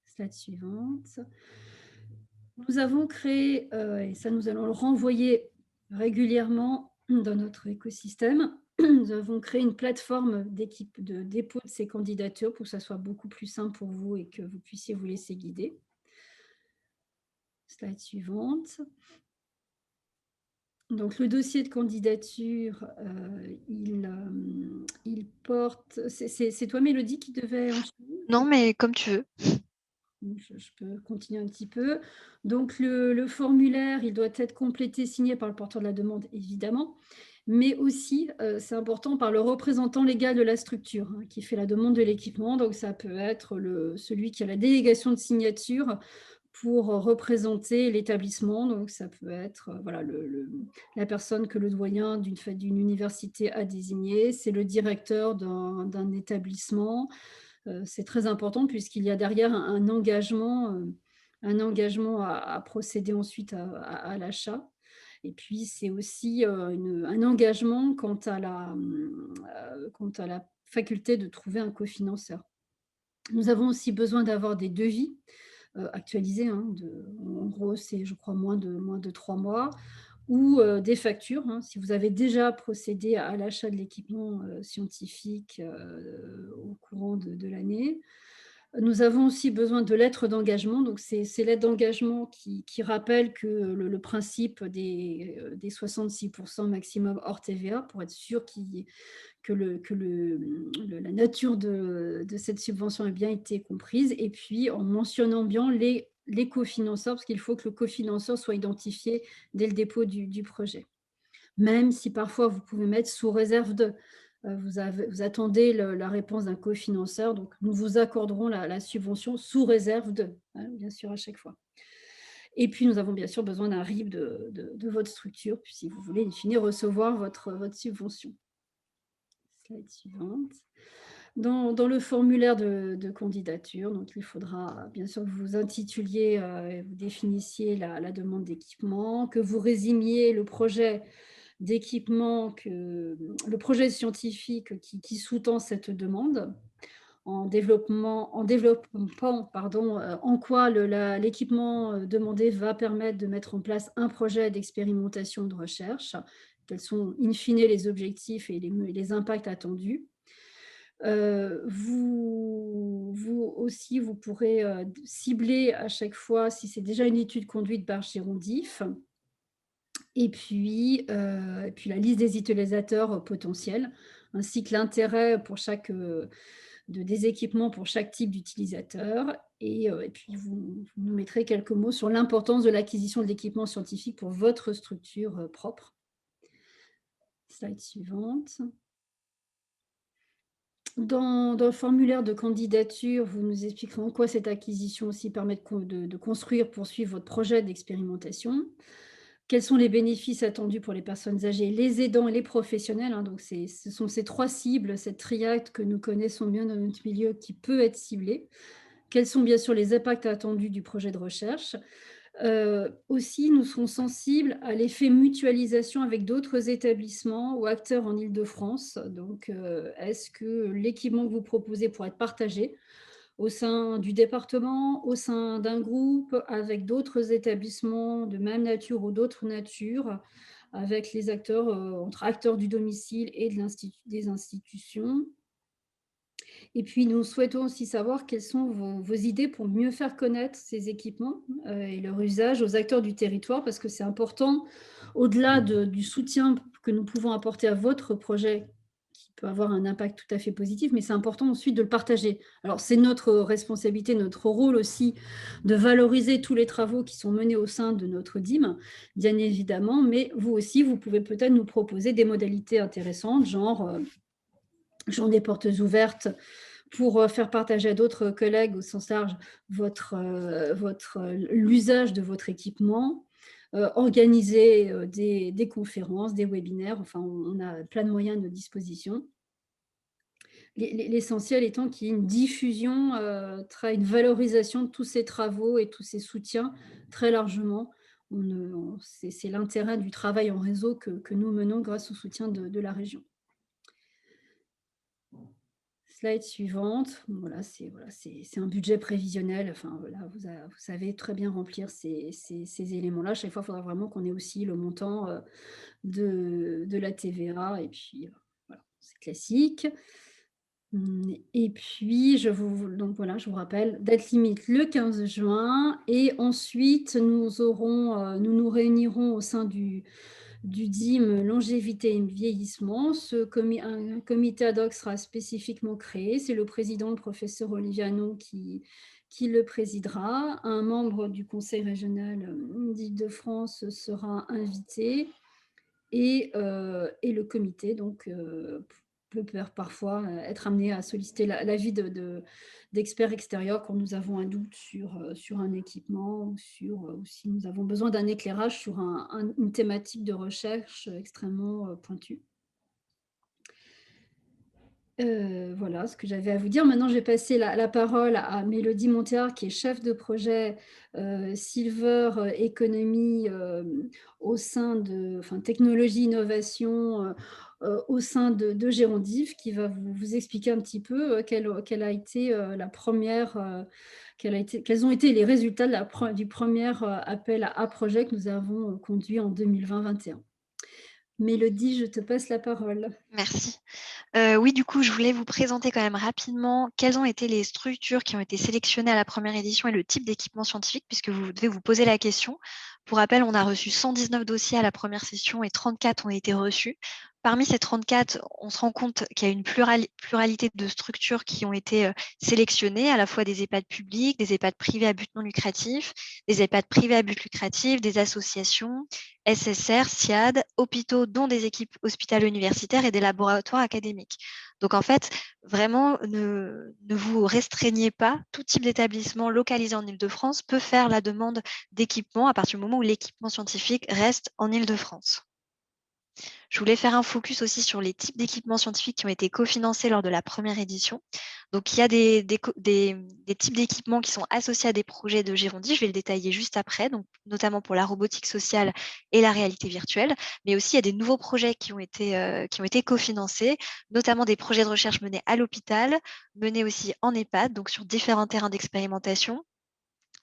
Slide suivante. Nous avons créé, et ça nous allons le renvoyer régulièrement dans notre écosystème, nous avons créé une plateforme de dépôt de ces candidatures pour que ça soit beaucoup plus simple pour vous et que vous puissiez vous laisser guider. Slide suivante. Donc, le dossier de candidature, il porte... C'est toi, Mélodie, qui devait enchaîner? Non, mais comme tu veux. Je peux continuer un petit peu. Donc, le formulaire, il doit être complété, signé par le porteur de la demande, évidemment, mais aussi, c'est important, par le représentant légal de la structure qui fait la demande de l'équipement. Donc, ça peut être celui qui a la délégation de signature pour représenter l'établissement. Donc, ça peut être voilà, la personne que le doyen d'une université a désignée, c'est le directeur d'un établissement. C'est très important puisqu'il y a derrière un engagement à procéder ensuite à l'achat. Et puis, c'est aussi un engagement quant à la faculté de trouver un cofinanceur. Nous avons aussi besoin d'avoir des devis actualisés. En gros, c'est, je crois, moins de 3 mois ou des factures, si vous avez déjà procédé à l'achat de l'équipement scientifique au courant de l'année. Nous avons aussi besoin de lettres d'engagement. Donc, c'est lettres d'engagement qui rappellent que le principe des 66% maximum hors TVA, pour être sûr que la nature de cette subvention ait bien été comprise. Et puis, en mentionnant bien les cofinanceurs, parce qu'il faut que le cofinanceur soit identifié dès le dépôt du projet. Même si parfois, vous pouvez mettre sous réserve de... Vous attendez la réponse d'un cofinanceur, donc nous vous accorderons la subvention sous réserve de, bien sûr, à chaque fois. Et puis, nous avons bien sûr besoin d'un RIB de votre structure, puis si vous voulez, in fine, recevoir votre subvention. Slide suivante. Dans le formulaire de candidature, donc il faudra bien sûr que vous intituliez, et vous définissiez la demande d'équipement, que vous résumiez le projet d'équipement, le projet scientifique qui sous-tend cette demande, en développant, pardon, en quoi l'équipement demandé va permettre de mettre en place un projet d'expérimentation de recherche, quels sont in fine les objectifs et les impacts attendus. Vous aussi, vous pourrez cibler à chaque fois si c'est déjà une étude conduite par Girondif. Et puis la liste des utilisateurs potentiels, ainsi que l'intérêt pour des équipements pour chaque type d'utilisateur. Et puis vous nous mettrez quelques mots sur l'importance de l'acquisition de l'équipement scientifique pour votre structure propre. Slide suivante. Dans le formulaire de candidature, vous nous expliquerez en quoi cette acquisition aussi permet de construire, poursuivre votre projet d'expérimentation. Quels sont les bénéfices attendus pour les personnes âgées, les aidants et les professionnels, hein, donc ce sont ces 3 cibles, cette triade que nous connaissons bien dans notre milieu qui peut être ciblée. Quels sont bien sûr les impacts attendus du projet de recherche? Aussi, nous serons sensibles à l'effet mutualisation avec d'autres établissements ou acteurs en Île-de-France. Donc, est-ce que l'équipement que vous proposez pourrait être partagé au sein du département, au sein d'un groupe, avec d'autres établissements de même nature ou d'autres natures, avec les acteurs, entre acteurs du domicile et des institutions? Et puis, nous souhaitons aussi savoir quelles sont vos idées pour mieux faire connaître ces équipements et leur usage aux acteurs du territoire, parce que c'est important, au-delà du soutien que nous pouvons apporter à votre projet, qui peut avoir un impact tout à fait positif, mais c'est important ensuite de le partager. Alors, c'est notre responsabilité, notre rôle aussi, de valoriser tous les travaux qui sont menés au sein de notre DIM, bien évidemment, mais vous aussi, vous pouvez peut-être nous proposer des modalités intéressantes, genre des portes ouvertes pour faire partager à d'autres collègues au sens large l'usage de votre équipement, organiser des conférences, des webinaires, enfin on a plein de moyens à notre disposition. L'essentiel étant qu'il y ait une diffusion, une valorisation de tous ces travaux et tous ces soutiens très largement. C'est l'intérêt du travail en réseau que nous menons grâce au soutien de la région. Slide suivante. Voilà, c'est un budget prévisionnel. Enfin, voilà, vous savez très bien remplir ces éléments-là. Chaque fois, il faudra vraiment qu'on ait aussi le montant de la TVA. Et puis, voilà, c'est classique. Et puis, donc voilà, je vous rappelle, date limite le 15 juin. Et ensuite, nous nous réunirons au sein du DIM longévité et vieillissement. Un comité ad hoc sera spécifiquement créé. C'est le président, le professeur Olivier Hanon, qui le présidera. Un membre du conseil régional d'Île-de-France sera invité. Et le comité donc, peut parfois être amené à solliciter l'avis d'experts extérieurs quand nous avons un doute sur un équipement ou si nous avons besoin d'un éclairage sur une thématique de recherche extrêmement pointue. Voilà ce que j'avais à vous dire. Maintenant, je vais passer la parole à Mélodie Montéard, qui est chef de projet Silver Economy au sein technologie innovation au sein de Gérondif, qui va vous expliquer un petit peu quelle a été la première, quels ont été les résultats du premier appel à projet que nous avons conduit en 2020-21. Mélodie, je te passe la parole. Merci. Oui, du coup, je voulais vous présenter quand même rapidement quelles ont été les structures qui ont été sélectionnées à la première édition et le type d'équipement scientifique, puisque vous devez vous poser la question. Pour rappel, on a reçu 119 dossiers à la première session et 34 ont été reçus. Parmi ces 34, on se rend compte qu'il y a une pluralité de structures qui ont été sélectionnées, à la fois des EHPAD publics, des EHPAD privés à but non lucratif, des EHPAD privés à but lucratif, des associations, SSR, SIAD, hôpitaux dont des équipes hospitalo-universitaires et des laboratoires académiques. Donc en fait, vraiment, ne vous restreignez pas. Tout type d'établissement localisé en Île-de-France peut faire la demande d'équipement à partir du moment où l'équipement scientifique reste en Île-de-France. Je voulais faire un focus aussi sur les types d'équipements scientifiques qui ont été cofinancés lors de la première édition. Donc, il y a des types d'équipements qui sont associés à des projets de Girondi. Je vais le détailler juste après, donc, notamment pour la robotique sociale et la réalité virtuelle. Mais aussi, il y a des nouveaux projets qui ont été cofinancés, notamment des projets de recherche menés à l'hôpital, menés aussi en EHPAD, donc sur différents terrains d'expérimentation.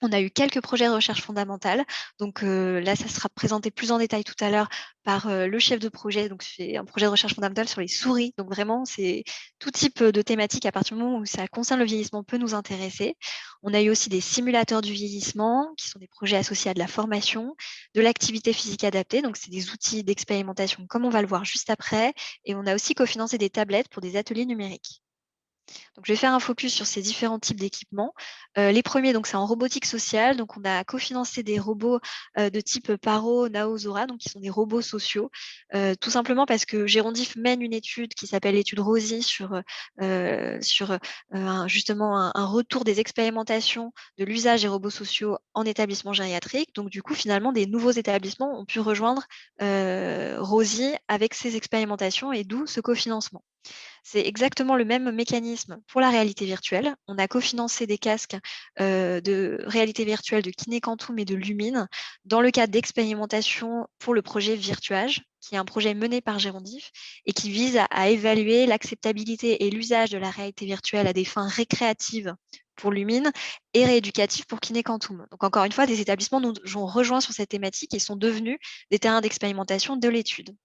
On a eu quelques projets de recherche fondamentale. Donc là, ça sera présenté plus en détail tout à l'heure par le chef de projet. Donc c'est un projet de recherche fondamentale sur les souris. Donc vraiment, c'est tout type de thématique à partir du moment où ça concerne le vieillissement peut nous intéresser. On a eu aussi des simulateurs du vieillissement qui sont des projets associés à de la formation, de l'activité physique adaptée. Donc c'est des outils d'expérimentation comme on va le voir juste après. Et on a aussi cofinancé des tablettes pour des ateliers numériques. Donc, je vais faire un focus sur ces différents types d'équipements. Les premiers, donc, c'est en robotique sociale. Donc, on a cofinancé des robots de type Paro, Nao, Zora, donc qui sont des robots sociaux, tout simplement parce que Gérondif mène une étude qui s'appelle l'étude ROSI sur justement un retour des expérimentations de l'usage des robots sociaux en établissement gériatrique. Donc, du coup, finalement, des nouveaux établissements ont pu rejoindre ROSI avec ces expérimentations et d'où ce cofinancement. C'est exactement le même mécanisme pour la réalité virtuelle. On a cofinancé des casques de réalité virtuelle de Kiné Quantum et de Lumine dans le cadre d'expérimentation pour le projet Virtuage, qui est un projet mené par Gérondif et qui vise à évaluer l'acceptabilité et l'usage de la réalité virtuelle à des fins récréatives pour Lumine et rééducatives pour Kiné Quantum. Donc encore une fois, des établissements nous ont rejoints sur cette thématique et sont devenus des terrains d'expérimentation de l'étude.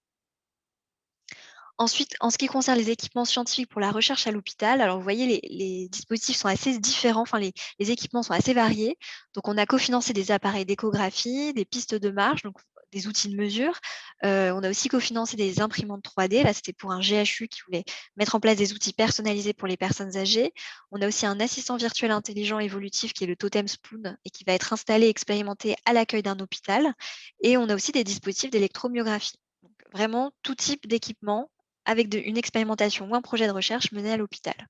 Ensuite, en ce qui concerne les équipements scientifiques pour la recherche à l'hôpital, alors vous voyez, les dispositifs sont assez différents, enfin les équipements sont assez variés. Donc, on a cofinancé des appareils d'échographie, des pistes de marche, donc des outils de mesure. On a aussi cofinancé des imprimantes 3D. Là, c'était pour un GHU qui voulait mettre en place des outils personnalisés pour les personnes âgées. On a aussi un assistant virtuel intelligent évolutif qui est le Totem Spoon et qui va être installé et expérimenté à l'accueil d'un hôpital. Et on a aussi des dispositifs d'électromyographie. Donc, vraiment, tout type d'équipement avec une expérimentation ou un projet de recherche mené à l'hôpital.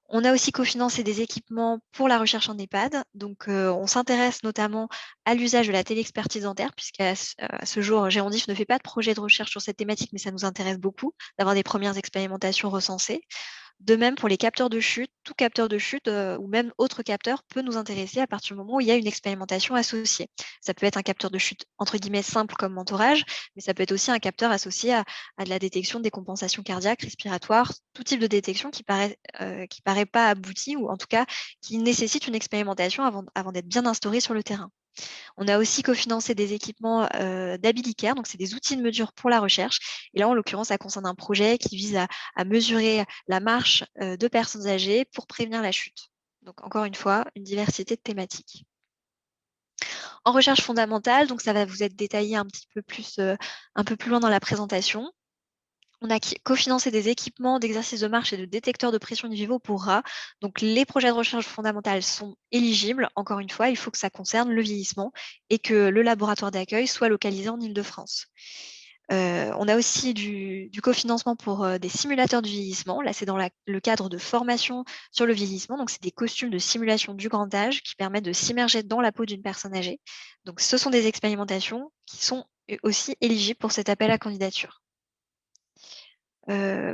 On a aussi cofinancé des équipements pour la recherche en EHPAD. Donc, on s'intéresse notamment à l'usage de la téléexpertise dentaire, puisqu'à ce jour, Gérondif ne fait pas de projet de recherche sur cette thématique, mais ça nous intéresse beaucoup d'avoir des premières expérimentations recensées. De même, pour les capteurs de chute, tout capteur de chute ou même autre capteur peut nous intéresser à partir du moment où il y a une expérimentation associée. Ça peut être un capteur de chute entre guillemets simple comme mentorage, mais ça peut être aussi un capteur associé à de la détection des compensations cardiaques, respiratoires, tout type de détection qui paraît pas abouti ou en tout cas qui nécessite une expérimentation avant d'être bien instauré sur le terrain. On a aussi cofinancé des équipements d'Abilicare, donc c'est des outils de mesure pour la recherche. Et là, en l'occurrence, ça concerne un projet qui vise à mesurer la marche de personnes âgées pour prévenir la chute. Donc encore une fois, une diversité de thématiques. En recherche fondamentale, donc ça va vous être détaillé un peu plus loin dans la présentation. On a cofinancé des équipements d'exercice de marche et de détecteurs de pression in vivo pour rats. Donc, les projets de recherche fondamentale sont éligibles. Encore une fois, il faut que ça concerne le vieillissement et que le laboratoire d'accueil soit localisé en Île-de-France. On a aussi du cofinancement pour des simulateurs du vieillissement. Là, c'est dans le cadre de formation sur le vieillissement. Donc, c'est des costumes de simulation du grand âge qui permettent de s'immerger dans la peau d'une personne âgée. Donc, ce sont des expérimentations qui sont aussi éligibles pour cet appel à candidature.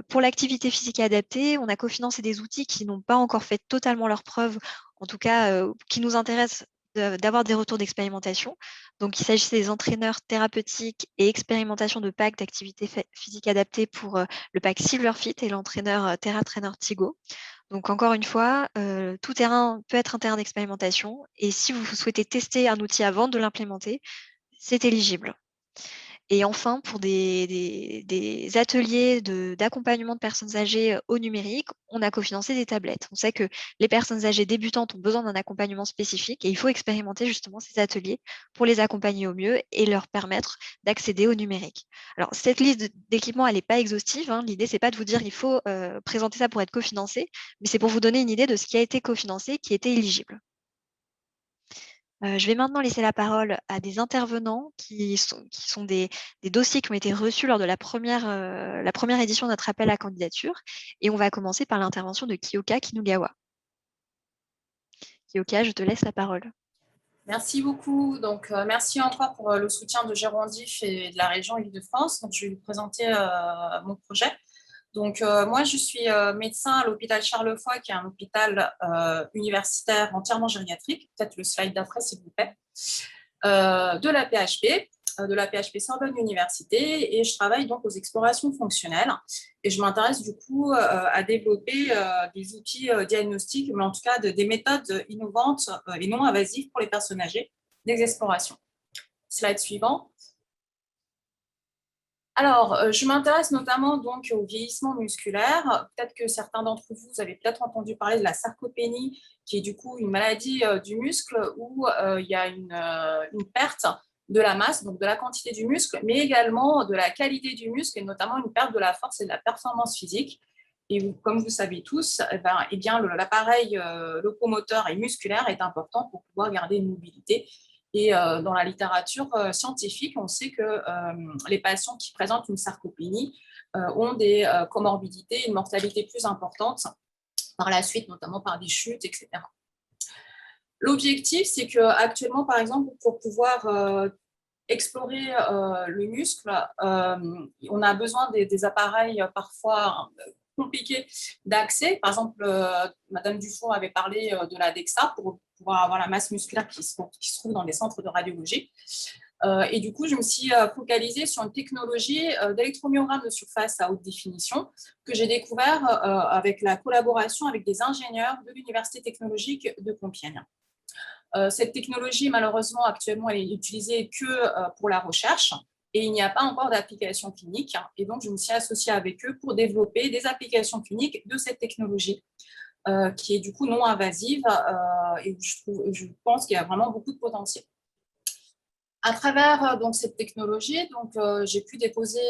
Pour l'activité physique adaptée, on a cofinancé des outils qui n'ont pas encore fait totalement leurs preuves, en tout cas, qui nous intéressent d'avoir des retours d'expérimentation. Donc, il s'agissait des entraîneurs thérapeutiques et expérimentation de packs d'activité physique adaptée pour le pack Silverfit et l'entraîneur TerraTrainer Tigo. Donc, encore une fois, tout terrain peut être un terrain d'expérimentation. Et si vous souhaitez tester un outil avant de l'implémenter, c'est éligible. Et enfin, pour des ateliers d'accompagnement de personnes âgées au numérique, on a cofinancé des tablettes. On sait que les personnes âgées débutantes ont besoin d'un accompagnement spécifique et il faut expérimenter justement ces ateliers pour les accompagner au mieux et leur permettre d'accéder au numérique. Alors, cette liste d'équipements, elle n'est pas exhaustive, hein. L'idée, c'est pas de vous dire il faut présenter ça pour être cofinancé, mais c'est pour vous donner une idée de ce qui a été cofinancé et qui était éligible. Je vais maintenant laisser la parole à des intervenants qui sont des dossiers qui ont été reçus lors de la première édition de notre appel à candidature. Et on va commencer par l'intervention de Kiyoka Kinugawa. Kiyoka, je te laisse la parole. Merci beaucoup. Donc, merci encore pour le soutien de Gérondif et de la région Île-de-France. Donc, je vais vous présenter mon projet. Donc, moi, je suis médecin à l'hôpital Charlefoix, qui est un hôpital universitaire entièrement gériatrique. Peut-être le slide d'après, s'il vous plaît. De la PHP Sorbonne Université, et je travaille donc aux explorations fonctionnelles. Et je m'intéresse du coup à développer des outils diagnostiques, mais en tout cas des méthodes innovantes et non invasives pour les personnes âgées, des explorations. Slide suivant. Alors, je m'intéresse notamment donc au vieillissement musculaire. Peut-être que certains d'entre vous, vous avez peut-être entendu parler de la sarcopénie, qui est du coup une maladie du muscle où il y a une perte de la masse, donc de la quantité du muscle, mais également de la qualité du muscle et notamment une perte de la force et de la performance physique. Et comme vous savez tous, l'appareil locomoteur et musculaire est important pour pouvoir garder une mobilité. Et dans la littérature scientifique, on sait que les patients qui présentent une sarcopénie ont des comorbidités, une mortalité plus importante par la suite, notamment par des chutes, etc. L'objectif, c'est qu'actuellement, par exemple, pour pouvoir explorer le muscle, on a besoin des appareils parfois compliqués d'accès. Par exemple, Madame Dufour avait parlé de la DEXA pour pouvoir avoir la masse musculaire qui se trouve dans les centres de radiologie. Et du coup, je me suis focalisée sur une technologie d'électromyogramme de surface à haute définition que j'ai découvert avec la collaboration avec des ingénieurs de l'Université technologique de Compiègne. Cette technologie, malheureusement, actuellement, elle est utilisée que pour la recherche et il n'y a pas encore d'application clinique. Et donc, je me suis associée avec eux pour développer des applications cliniques de cette technologie qui est du coup non invasive et je pense qu'il y a vraiment beaucoup de potentiel. À travers donc, cette technologie, j'ai pu déposer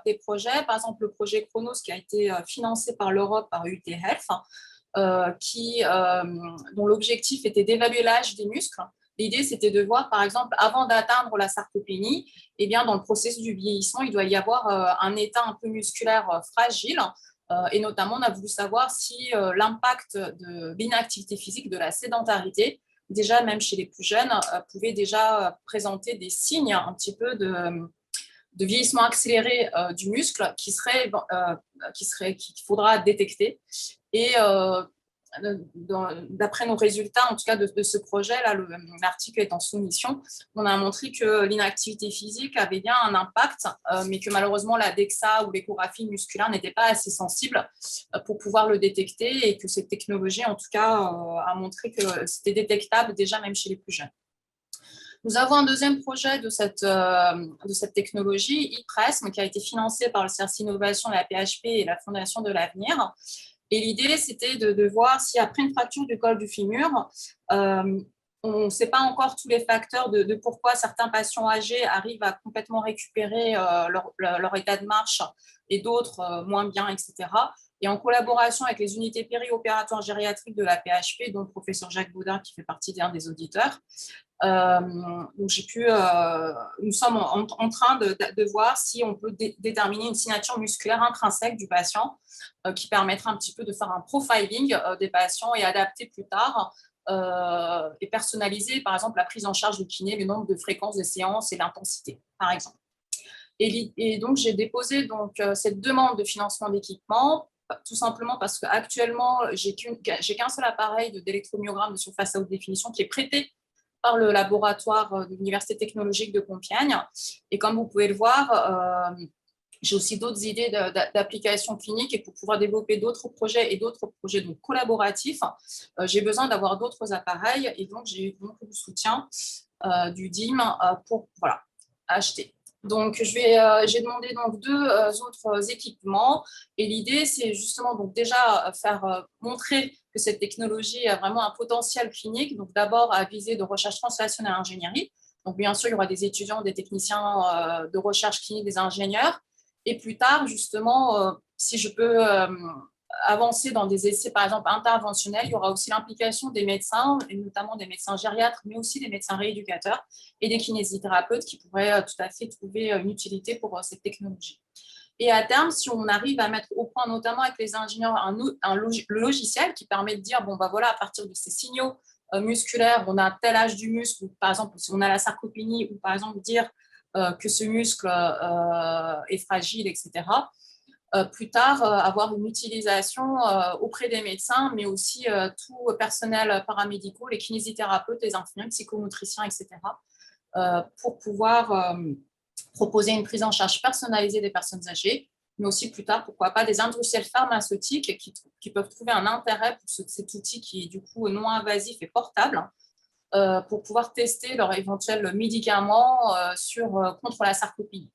des projets, par exemple le projet Chronos qui a été financé par l'Europe, par UT Health, dont l'objectif était d'évaluer l'âge des muscles. L'idée, c'était de voir, par exemple, avant d'atteindre la sarcopénie, eh bien, dans le processus du vieillissement, il doit y avoir un état un peu musculaire fragile. Et notamment, on a voulu savoir si l'impact de l'inactivité physique, de la sédentarité, déjà même chez les plus jeunes, pouvait déjà présenter des signes un petit peu de vieillissement accéléré du muscle qu'il faudra détecter. Et d'après nos résultats, en tout cas de ce projet-là, l'article est en soumission, on a montré que l'inactivité physique avait bien un impact, mais que malheureusement la DEXA ou l'échographie musculaire n'étaient pas assez sensibles pour pouvoir le détecter et que cette technologie, en tout cas, a montré que c'était détectable déjà même chez les plus jeunes. Nous avons un deuxième projet de cette technologie, IPRESM, qui a été financé par le CERS Innovation, la PHP et la Fondation de l'Avenir. Et l'idée, c'était de voir si après une fracture du col du fémur, on ne sait pas encore tous les facteurs de pourquoi certains patients âgés arrivent à complètement récupérer leur état de marche et d'autres moins bien, etc. Et en collaboration avec les unités périopératoires gériatriques de la PHP, dont le professeur Jacques Baudin, qui fait partie d'un des auditeurs, nous sommes en train de voir si on peut déterminer une signature musculaire intrinsèque du patient qui permettra un petit peu de faire un profiling des patients et adapter plus tard et personnaliser, par exemple, la prise en charge du kiné, le nombre de fréquences de séances et l'intensité, par exemple. Et donc, j'ai déposé cette demande de financement d'équipement tout simplement parce qu'actuellement, j'ai qu'un seul appareil d'électromyogramme de surface à haute définition qui est prêté par le laboratoire de l'Université technologique de Compiègne. Et comme vous pouvez le voir, j'ai aussi d'autres idées d'applications cliniques et pour pouvoir développer d'autres projets donc collaboratifs, j'ai besoin d'avoir d'autres appareils et donc j'ai eu beaucoup de soutien du DIM pour acheter. Donc, j'ai demandé deux autres équipements et l'idée, c'est justement déjà faire montrer que cette technologie a vraiment un potentiel clinique. Donc, d'abord, à viser de recherche translationnelle à ingénierie. Donc, bien sûr, il y aura des étudiants, des techniciens de recherche clinique, des ingénieurs. Et plus tard, justement, si je peux avancer dans des essais, par exemple, interventionnels. Il y aura aussi l'implication des médecins, et notamment des médecins gériatres, mais aussi des médecins rééducateurs et des kinésithérapeutes qui pourraient tout à fait trouver une utilité pour cette technologie. Et à terme, si on arrive à mettre au point, notamment avec les ingénieurs, le logiciel qui permet de dire, bon, bah voilà, à partir de ces signaux musculaires, on a tel âge du muscle, ou par exemple, si on a la sarcopénie, ou par exemple dire que ce muscle est fragile, etc. Plus tard, avoir une utilisation auprès des médecins, mais aussi tout personnel paramédicaux, les kinésithérapeutes, les infirmiers, psychomotriciens, etc., pour pouvoir proposer une prise en charge personnalisée des personnes âgées, mais aussi plus tard, pourquoi pas, des industriels pharmaceutiques qui peuvent trouver un intérêt pour cet outil qui est du coup non invasif et portable, pour pouvoir tester leur éventuel médicament contre la sarcopénie.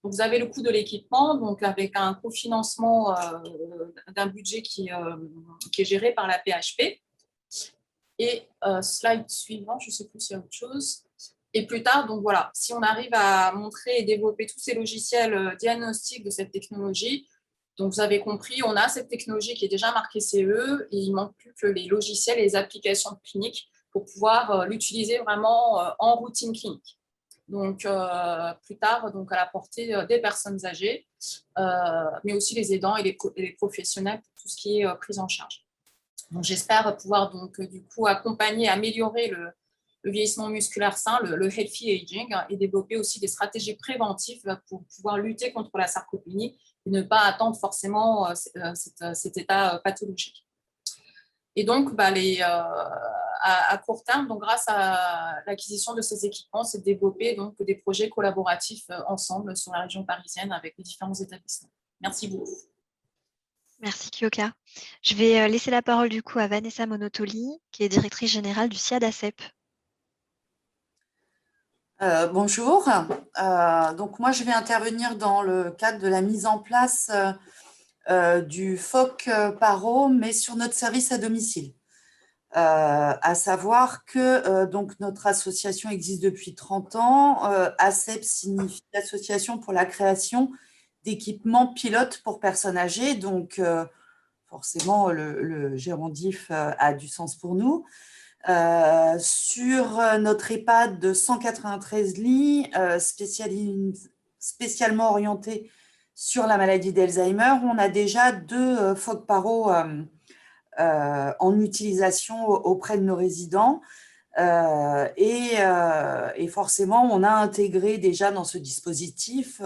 Donc, vous avez le coût de l'équipement, donc avec un cofinancement d'un budget qui est géré par la PHP. Et slide suivant, je ne sais plus s'il y a autre chose. Et plus tard, donc voilà, si on arrive à montrer et développer tous ces logiciels diagnostiques de cette technologie, donc vous avez compris, on a cette technologie qui est déjà marquée CE, et il ne manque plus que les logiciels et les applications cliniques pour pouvoir l'utiliser vraiment en routine clinique. Donc, plus tard, donc à la portée des personnes âgées, mais aussi les aidants et les professionnels pour tout ce qui est prise en charge. Donc, j'espère pouvoir donc, du coup accompagner, améliorer le vieillissement musculaire sain, le healthy aging, et développer aussi des stratégies préventives pour pouvoir lutter contre la sarcopénie et ne pas attendre forcément cet état pathologique. Et donc, à court terme, donc, grâce à l'acquisition de ces équipements, c'est de développer donc, des projets collaboratifs ensemble sur la région parisienne avec les différents établissements. Merci beaucoup. Merci Kyoka. Je vais laisser la parole du coup à Vanessa Monotoli, qui est directrice générale du SIAD-ACEP. Bonjour. Donc moi, je vais intervenir dans le cadre de la mise en place du FOC Paro, mais sur notre service à domicile. À savoir que donc notre association existe depuis 30 ans. ACEP signifie Association pour la création d'équipements pilotes pour personnes âgées. Donc, forcément, le gérondif a du sens pour nous. Sur notre EHPAD de 193 lits, spécialement orienté sur la maladie d'Alzheimer, on a déjà 2 FOC Paro en utilisation auprès de nos résidents. Et forcément, on a intégré déjà dans ce dispositif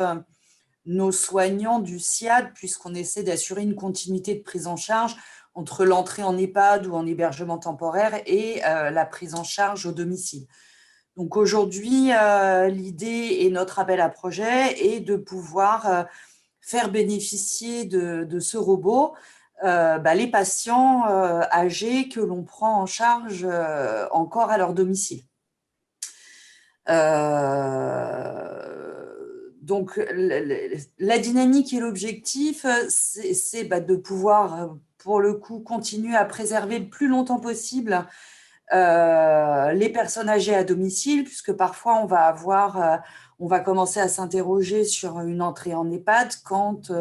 nos soignants du SIAD, puisqu'on essaie d'assurer une continuité de prise en charge entre l'entrée en EHPAD ou en hébergement temporaire et la prise en charge au domicile. Donc aujourd'hui, l'idée et notre appel à projet est de pouvoir faire bénéficier de ce robot les patients âgés que l'on prend en charge encore à leur domicile. Donc, la dynamique et l'objectif, c'est de pouvoir, pour le coup, continuer à préserver le plus longtemps possible les personnes âgées à domicile, puisque parfois, on va commencer à s'interroger sur une entrée en EHPAD quand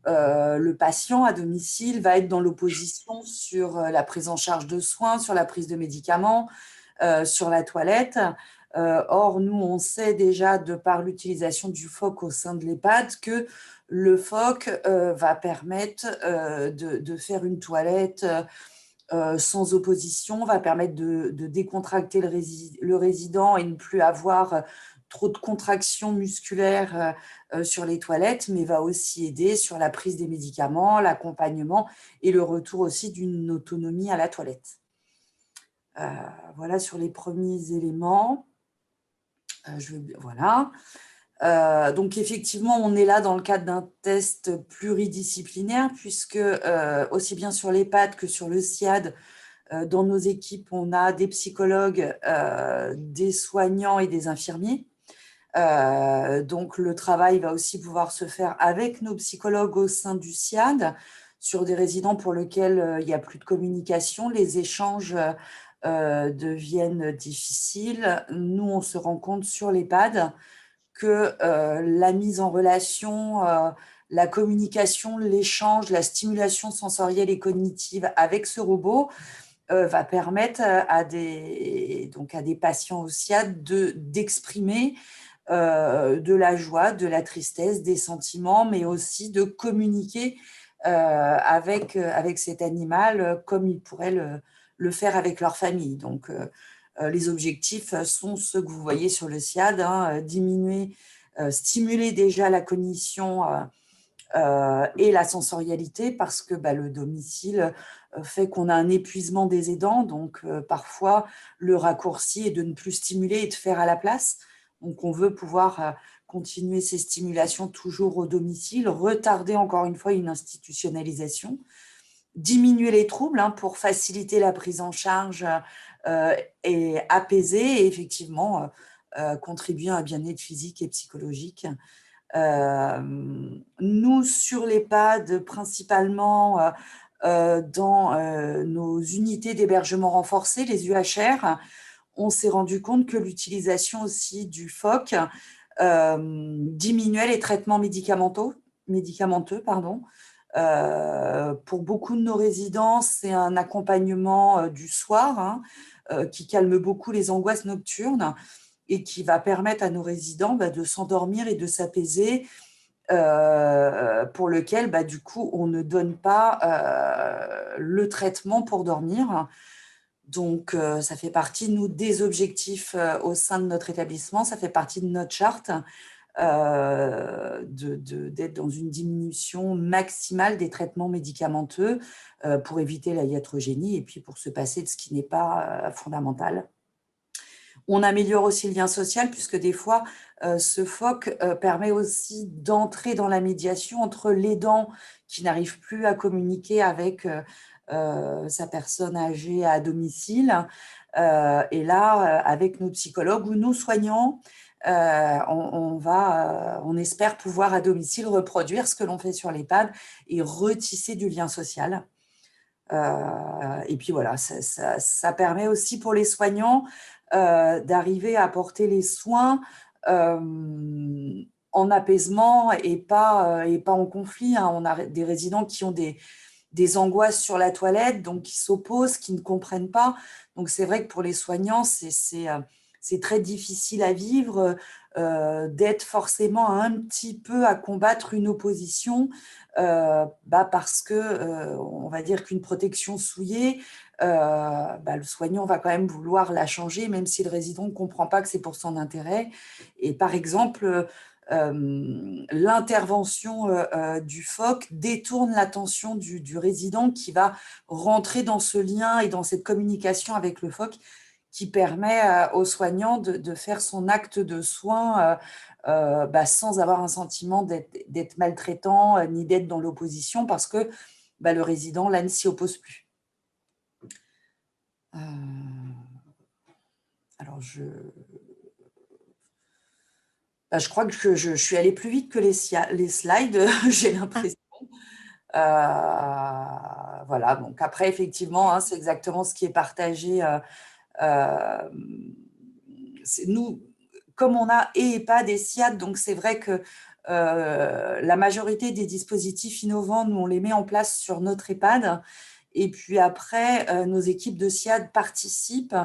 le patient à domicile va être dans l'opposition sur la prise en charge de soins, sur la prise de médicaments, sur la toilette. Or, nous, on sait déjà, de par l'utilisation du FOC au sein de l'EHPAD, que le FOC va permettre de faire une toilette sans opposition, va permettre de décontracter le résident et ne plus avoir trop de contractions musculaires sur les toilettes, mais va aussi aider sur la prise des médicaments, l'accompagnement et le retour aussi d'une autonomie à la toilette. Voilà sur les premiers éléments. Voilà. Donc, effectivement, on est là dans le cadre d'un test pluridisciplinaire, puisque aussi bien sur l'EHPAD que sur le SIAD, dans nos équipes, on a des psychologues, des soignants et des infirmiers. Donc, le travail va aussi pouvoir se faire avec nos psychologues au sein du SIAD, sur des résidents pour lesquels il n'y a plus de communication, les échanges deviennent difficiles. Nous, on se rend compte sur l'EHPAD que la mise en relation, la communication, l'échange, la stimulation sensorielle et cognitive avec ce robot va permettre à des patients au SIAD d'exprimer de la joie, de la tristesse, des sentiments, mais aussi de communiquer avec cet animal comme ils pourraient le faire avec leur famille. Donc, les objectifs sont ceux que vous voyez sur le SIAD, hein, stimuler déjà la cognition et la sensorialité, parce que le domicile fait qu'on a un épuisement des aidants, donc parfois le raccourci est de ne plus stimuler et de faire à la place. Donc on veut pouvoir continuer ces stimulations toujours au domicile, retarder encore une fois une institutionnalisation, diminuer les troubles pour faciliter la prise en charge et apaiser, et effectivement contribuer à un bien-être physique et psychologique. Nous, sur l'EHPAD, principalement dans nos unités d'hébergement renforcé, les UHR, on s'est rendu compte que l'utilisation aussi du PHOC diminuait les traitements médicamenteux. Pour beaucoup de nos résidents, c'est un accompagnement du soir qui calme beaucoup les angoisses nocturnes et qui va permettre à nos résidents de s'endormir et de s'apaiser, pour lequel, du coup, on ne donne pas le traitement pour dormir. Donc, ça fait partie, nous, des objectifs au sein de notre établissement, ça fait partie de notre charte, d'être dans une diminution maximale des traitements médicamenteux pour éviter la iatrogénie et puis pour se passer de ce qui n'est pas fondamental. On améliore aussi le lien social, puisque des fois, ce PHOC permet aussi d'entrer dans la médiation entre l'aidant qui n'arrive plus à communiquer avec sa personne âgée à domicile, et là, avec nos psychologues ou nos soignants, on espère pouvoir à domicile reproduire ce que l'on fait sur l'EHPAD et retisser du lien social. Et puis voilà, ça permet aussi pour les soignants d'arriver à apporter les soins en apaisement et pas en conflit. On a des résidents qui ont des angoisses sur la toilette, donc qui s'opposent, qui ne comprennent pas. Donc c'est vrai que pour les soignants, c'est très difficile à vivre d'être forcément un petit peu à combattre une opposition parce que on va dire qu'une protection souillée, le soignant va quand même vouloir la changer, même si le résident ne comprend pas que c'est pour son intérêt. Et par exemple, l'intervention du PHOC détourne l'attention du résident qui va rentrer dans ce lien et dans cette communication avec le PHOC qui permet au soignant de faire son acte de soin sans avoir un sentiment d'être maltraitant ni d'être dans l'opposition, parce que le résident, là, ne s'y oppose plus. Alors, je crois que je suis allée plus vite que les slides, j'ai l'impression. Voilà, donc après, effectivement, c'est exactement ce qui est partagé. Nous, comme on a EHPAD et SIAD, donc c'est vrai que la majorité des dispositifs innovants, nous, on les met en place sur notre EHPAD. Et puis après, nos équipes de SIAD participent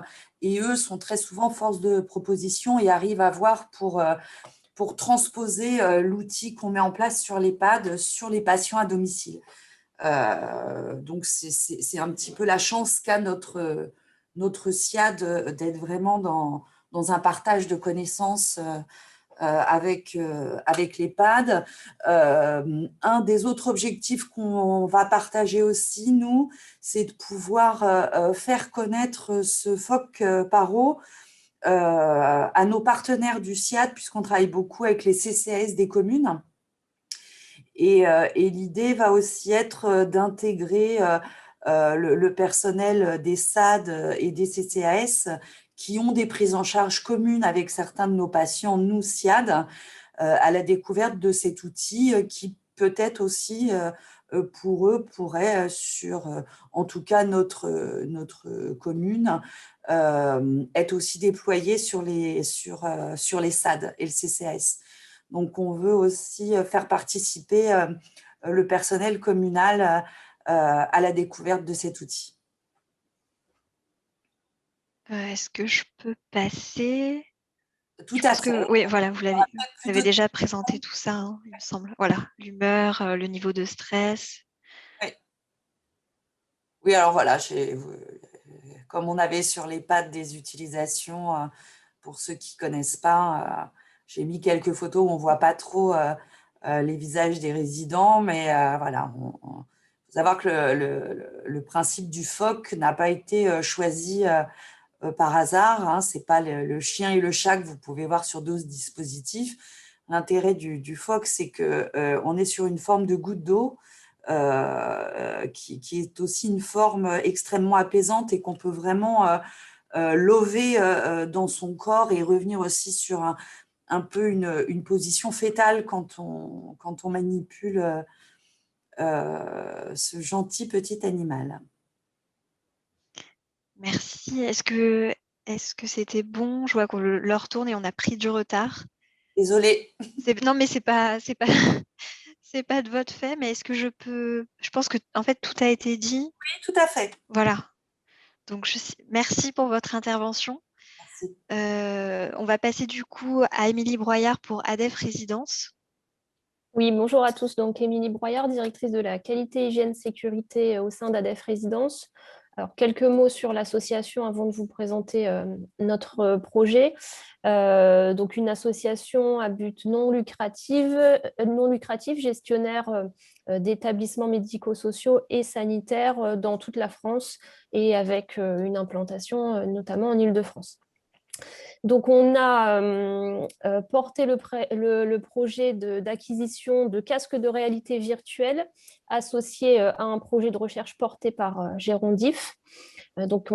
et eux sont très souvent force de proposition et arrivent à voir pour transposer l'outil qu'on met en place sur l'EHPAD, sur les patients à domicile. Donc, c'est un petit peu la chance qu'a notre SIAD d'être vraiment dans un partage de connaissances avec l'EHPAD. Un des autres objectifs qu'on va partager aussi, nous, c'est de pouvoir faire connaître ce PHOC Paro à nos partenaires du SIAD, puisqu'on travaille beaucoup avec les CCAS des communes. Et l'idée va aussi être d'intégrer le personnel des SAD et des CCAS qui ont des prises en charge communes avec certains de nos patients, nous, SIAD, à la découverte de cet outil qui peut-être aussi, pour eux, pourrait, sur en tout cas notre commune, être aussi déployé sur les SAD et le CCAS. Donc, on veut aussi faire participer le personnel communal à la découverte de cet outil. Est-ce que je peux passer? Tout Je à pense fait. que oui, voilà, vous avez Plus de- déjà présenté tout ça, hein, il me semble. Voilà, l'humeur, le niveau de stress. Oui, alors voilà, comme on avait sur les pattes des utilisations, pour ceux qui ne connaissent pas, j'ai mis quelques photos où on ne voit pas trop les visages des résidents, mais voilà, il faut savoir que le principe du phoque n'a pas été choisi par hasard, hein. Ce n'est pas le chien et le chat que vous pouvez voir sur d'autres dispositifs. L'intérêt du phoque, c'est qu'on est sur une forme de goutte d'eau qui est aussi une forme extrêmement apaisante et qu'on peut vraiment lever dans son corps et revenir aussi sur un peu une position fétale quand on manipule ce gentil petit animal. Merci. Est-ce que c'était bon? Je vois que l'heure tourne et on a pris du retard. Désolée. Non, mais c'est pas c'est pas de votre fait, mais est-ce que je pense que en fait tout a été dit. Oui, tout à fait. Voilà. Donc merci pour votre intervention. Merci. On va passer du coup à Émilie Broyard pour ADEF Résidence. Oui, bonjour à tous. Donc, Émilie Broyard, directrice de la qualité, hygiène, sécurité au sein d'ADEF Résidence. Alors, quelques mots sur l'association avant de vous présenter notre projet. Donc, une association à but non lucratif, gestionnaire d'établissements médico-sociaux et sanitaires dans toute la France et avec une implantation notamment en Île-de-France. Donc, on a porté le projet d'acquisition de casques de réalité virtuelle associé à un projet de recherche porté par Gérondif. Donc,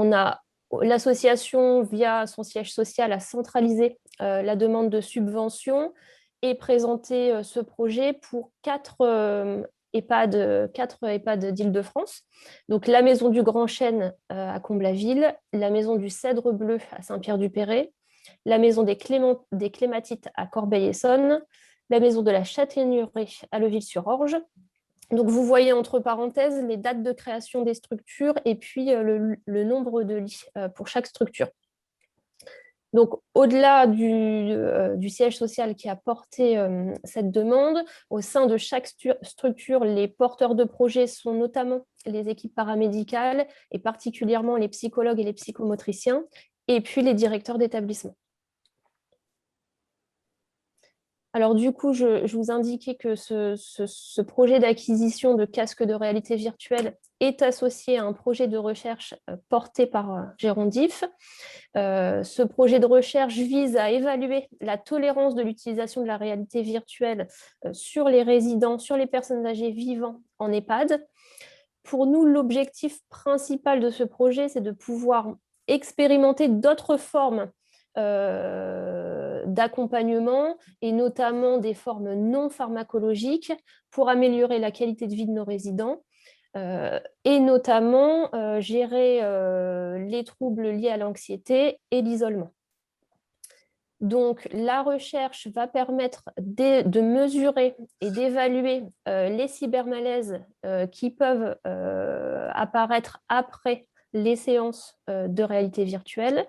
l'association, via son siège social, a centralisé la demande de subvention et présenté ce projet pour 4 EHPAD d'Île-de-France. Donc, la Maison du Grand Chêne à Comble-la-Ville, la Maison du Cèdre Bleu à Saint-Pierre-du-Perret, la Maison des Clématites à Corbeil-Essonnes, la Maison de la Châtaigneraie à Leuville-sur-Orge. Donc, vous voyez entre parenthèses les dates de création des structures et puis le nombre de lits pour chaque structure. Donc, au-delà du siège social qui a porté cette demande, au sein de chaque structure, les porteurs de projets sont notamment les équipes paramédicales et particulièrement les psychologues et les psychomotriciens, et puis les directeurs d'établissement. Alors du coup, je vous indiquais que ce projet d'acquisition de casques de réalité virtuelle est associé à un projet de recherche porté par Gérondif. Ce projet de recherche vise à évaluer la tolérance de l'utilisation de la réalité virtuelle sur les résidents, sur les personnes âgées vivant en EHPAD. Pour nous, l'objectif principal de ce projet, c'est de pouvoir expérimenter d'autres formes d'accompagnement et notamment des formes non pharmacologiques pour améliorer la qualité de vie de nos résidents et notamment gérer les troubles liés à l'anxiété et l'isolement. Donc, la recherche va permettre de mesurer et d'évaluer les cybermalaises qui peuvent apparaître après les séances de réalité virtuelle.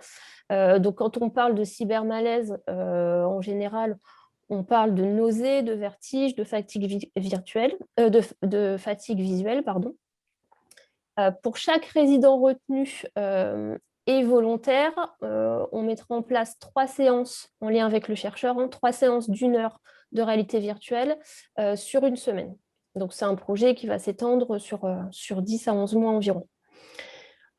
Donc, quand on parle de cybermalaise, en général, on parle de nausées, de vertiges, de fatigue de fatigue visuelle, pardon. Pour chaque résident retenu et volontaire, on mettra en place 3 séances en lien avec le chercheur, 3 séances d'1 heure de réalité virtuelle sur une semaine. Donc, c'est un projet qui va s'étendre sur 10 à 11 mois environ.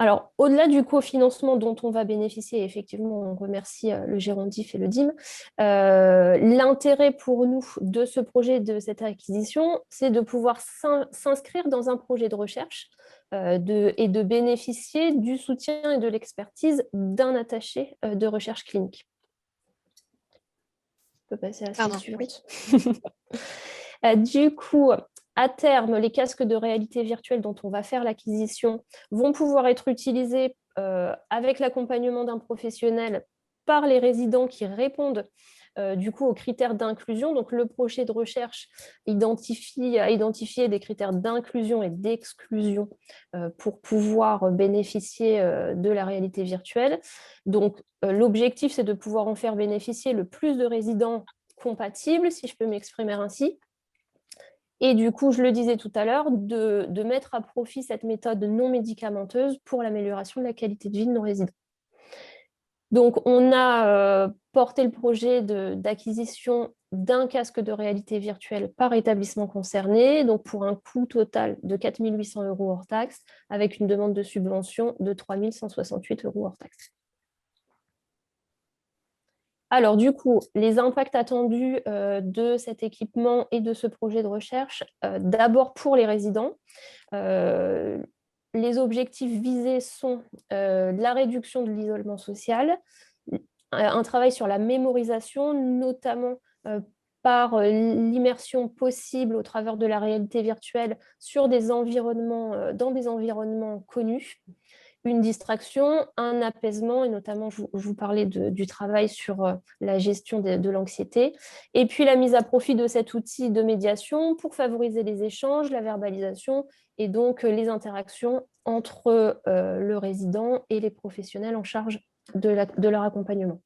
Alors, au-delà du cofinancement dont on va bénéficier, effectivement, on remercie le Gérondif et le DIM, l'intérêt pour nous de ce projet, de cette acquisition, c'est de pouvoir s'inscrire dans un projet de recherche et de bénéficier du soutien et de l'expertise d'un attaché de recherche clinique. Je peux passer à la slide suivante. Du coup, à terme, les casques de réalité virtuelle dont on va faire l'acquisition vont pouvoir être utilisés avec l'accompagnement d'un professionnel par les résidents qui répondent du coup aux critères d'inclusion. Donc le projet de recherche a identifié des critères d'inclusion et d'exclusion pour pouvoir bénéficier de la réalité virtuelle. Donc l'objectif, c'est de pouvoir en faire bénéficier le plus de résidents compatibles, si je peux m'exprimer ainsi. Et du coup, je le disais tout à l'heure, de mettre à profit cette méthode non médicamenteuse pour l'amélioration de la qualité de vie de nos résidents. Donc, on a porté le projet d'acquisition d'un casque de réalité virtuelle par établissement concerné, donc pour un coût total de 4 800 € hors taxe, avec une demande de subvention de 3 168 € hors taxe. Alors, du coup, les impacts attendus de cet équipement et de ce projet de recherche, d'abord pour les résidents. Les objectifs visés sont la réduction de l'isolement social, un travail sur la mémorisation, notamment par l'immersion possible au travers de la réalité virtuelle sur des environnements, dans des environnements connus, une distraction, un apaisement, et notamment, je vous parlais du travail sur la gestion de l'anxiété, et puis la mise à profit de cet outil de médiation pour favoriser les échanges, la verbalisation, et donc les interactions entre le résident et les professionnels en charge de leur accompagnement.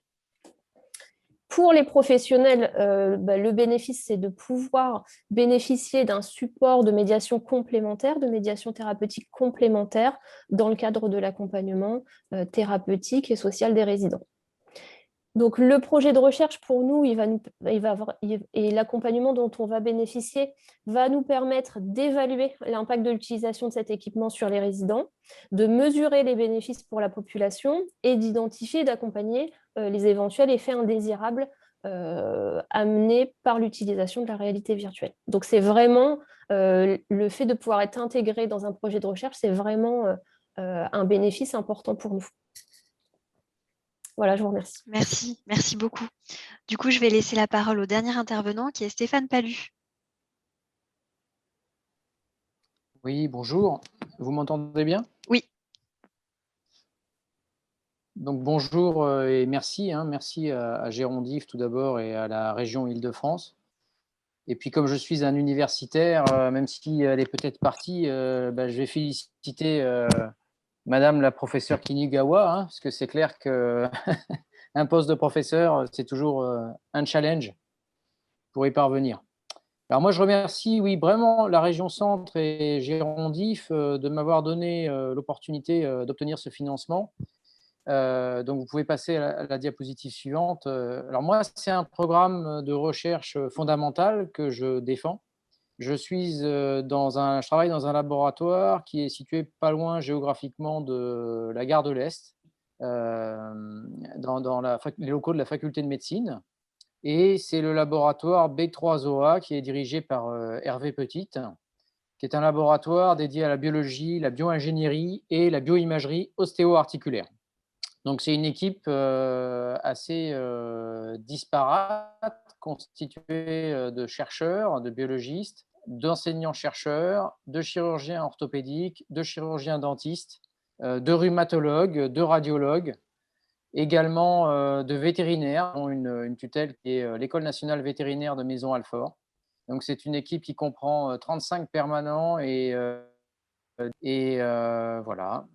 Pour les professionnels, le bénéfice, c'est de pouvoir bénéficier d'un support de médiation complémentaire, de médiation thérapeutique complémentaire dans le cadre de l'accompagnement thérapeutique et social des résidents. Donc, le projet de recherche, pour nous, et l'accompagnement dont on va bénéficier va nous permettre d'évaluer l'impact de l'utilisation de cet équipement sur les résidents, de mesurer les bénéfices pour la population et d'identifier et d'accompagner les éventuels effets indésirables amenés par l'utilisation de la réalité virtuelle. Donc, c'est vraiment le fait de pouvoir être intégré dans un projet de recherche, c'est vraiment un bénéfice important pour nous. Voilà, je vous remercie. Merci beaucoup. Du coup, je vais laisser la parole au dernier intervenant qui est Stéphane Palu. Oui, bonjour. Vous m'entendez bien? Oui. Donc bonjour et merci. Merci à Gérondif tout d'abord et à la région Île-de-France. Et puis comme je suis un universitaire, même si elle est peut-être partie, je vais féliciter Madame la professeure Kinigawa, parce que c'est clair qu'un poste de professeur, c'est toujours un challenge pour y parvenir. Alors moi, je remercie, oui, vraiment la région Centre et Gérondif de m'avoir donné l'opportunité d'obtenir ce financement. Donc, vous pouvez passer à la diapositive suivante. Alors moi, c'est un programme de recherche fondamentale que je défends. Je travaille dans un laboratoire qui est situé pas loin géographiquement de la gare de l'Est, dans les locaux de la faculté de médecine. Et c'est le laboratoire B3OA qui est dirigé par Hervé Petite, qui est un laboratoire dédié à la biologie, la bioingénierie et la bioimagerie ostéo-articulaire. Donc, c'est une équipe assez disparate, constituée de chercheurs, de biologistes, d'enseignants-chercheurs, de chirurgiens orthopédiques, de chirurgiens dentistes, de rhumatologues, de radiologues, également de vétérinaires, dont une tutelle qui est l'École nationale vétérinaire de Maisons-Alfort. Donc, c'est une équipe qui comprend 35 permanents et voilà.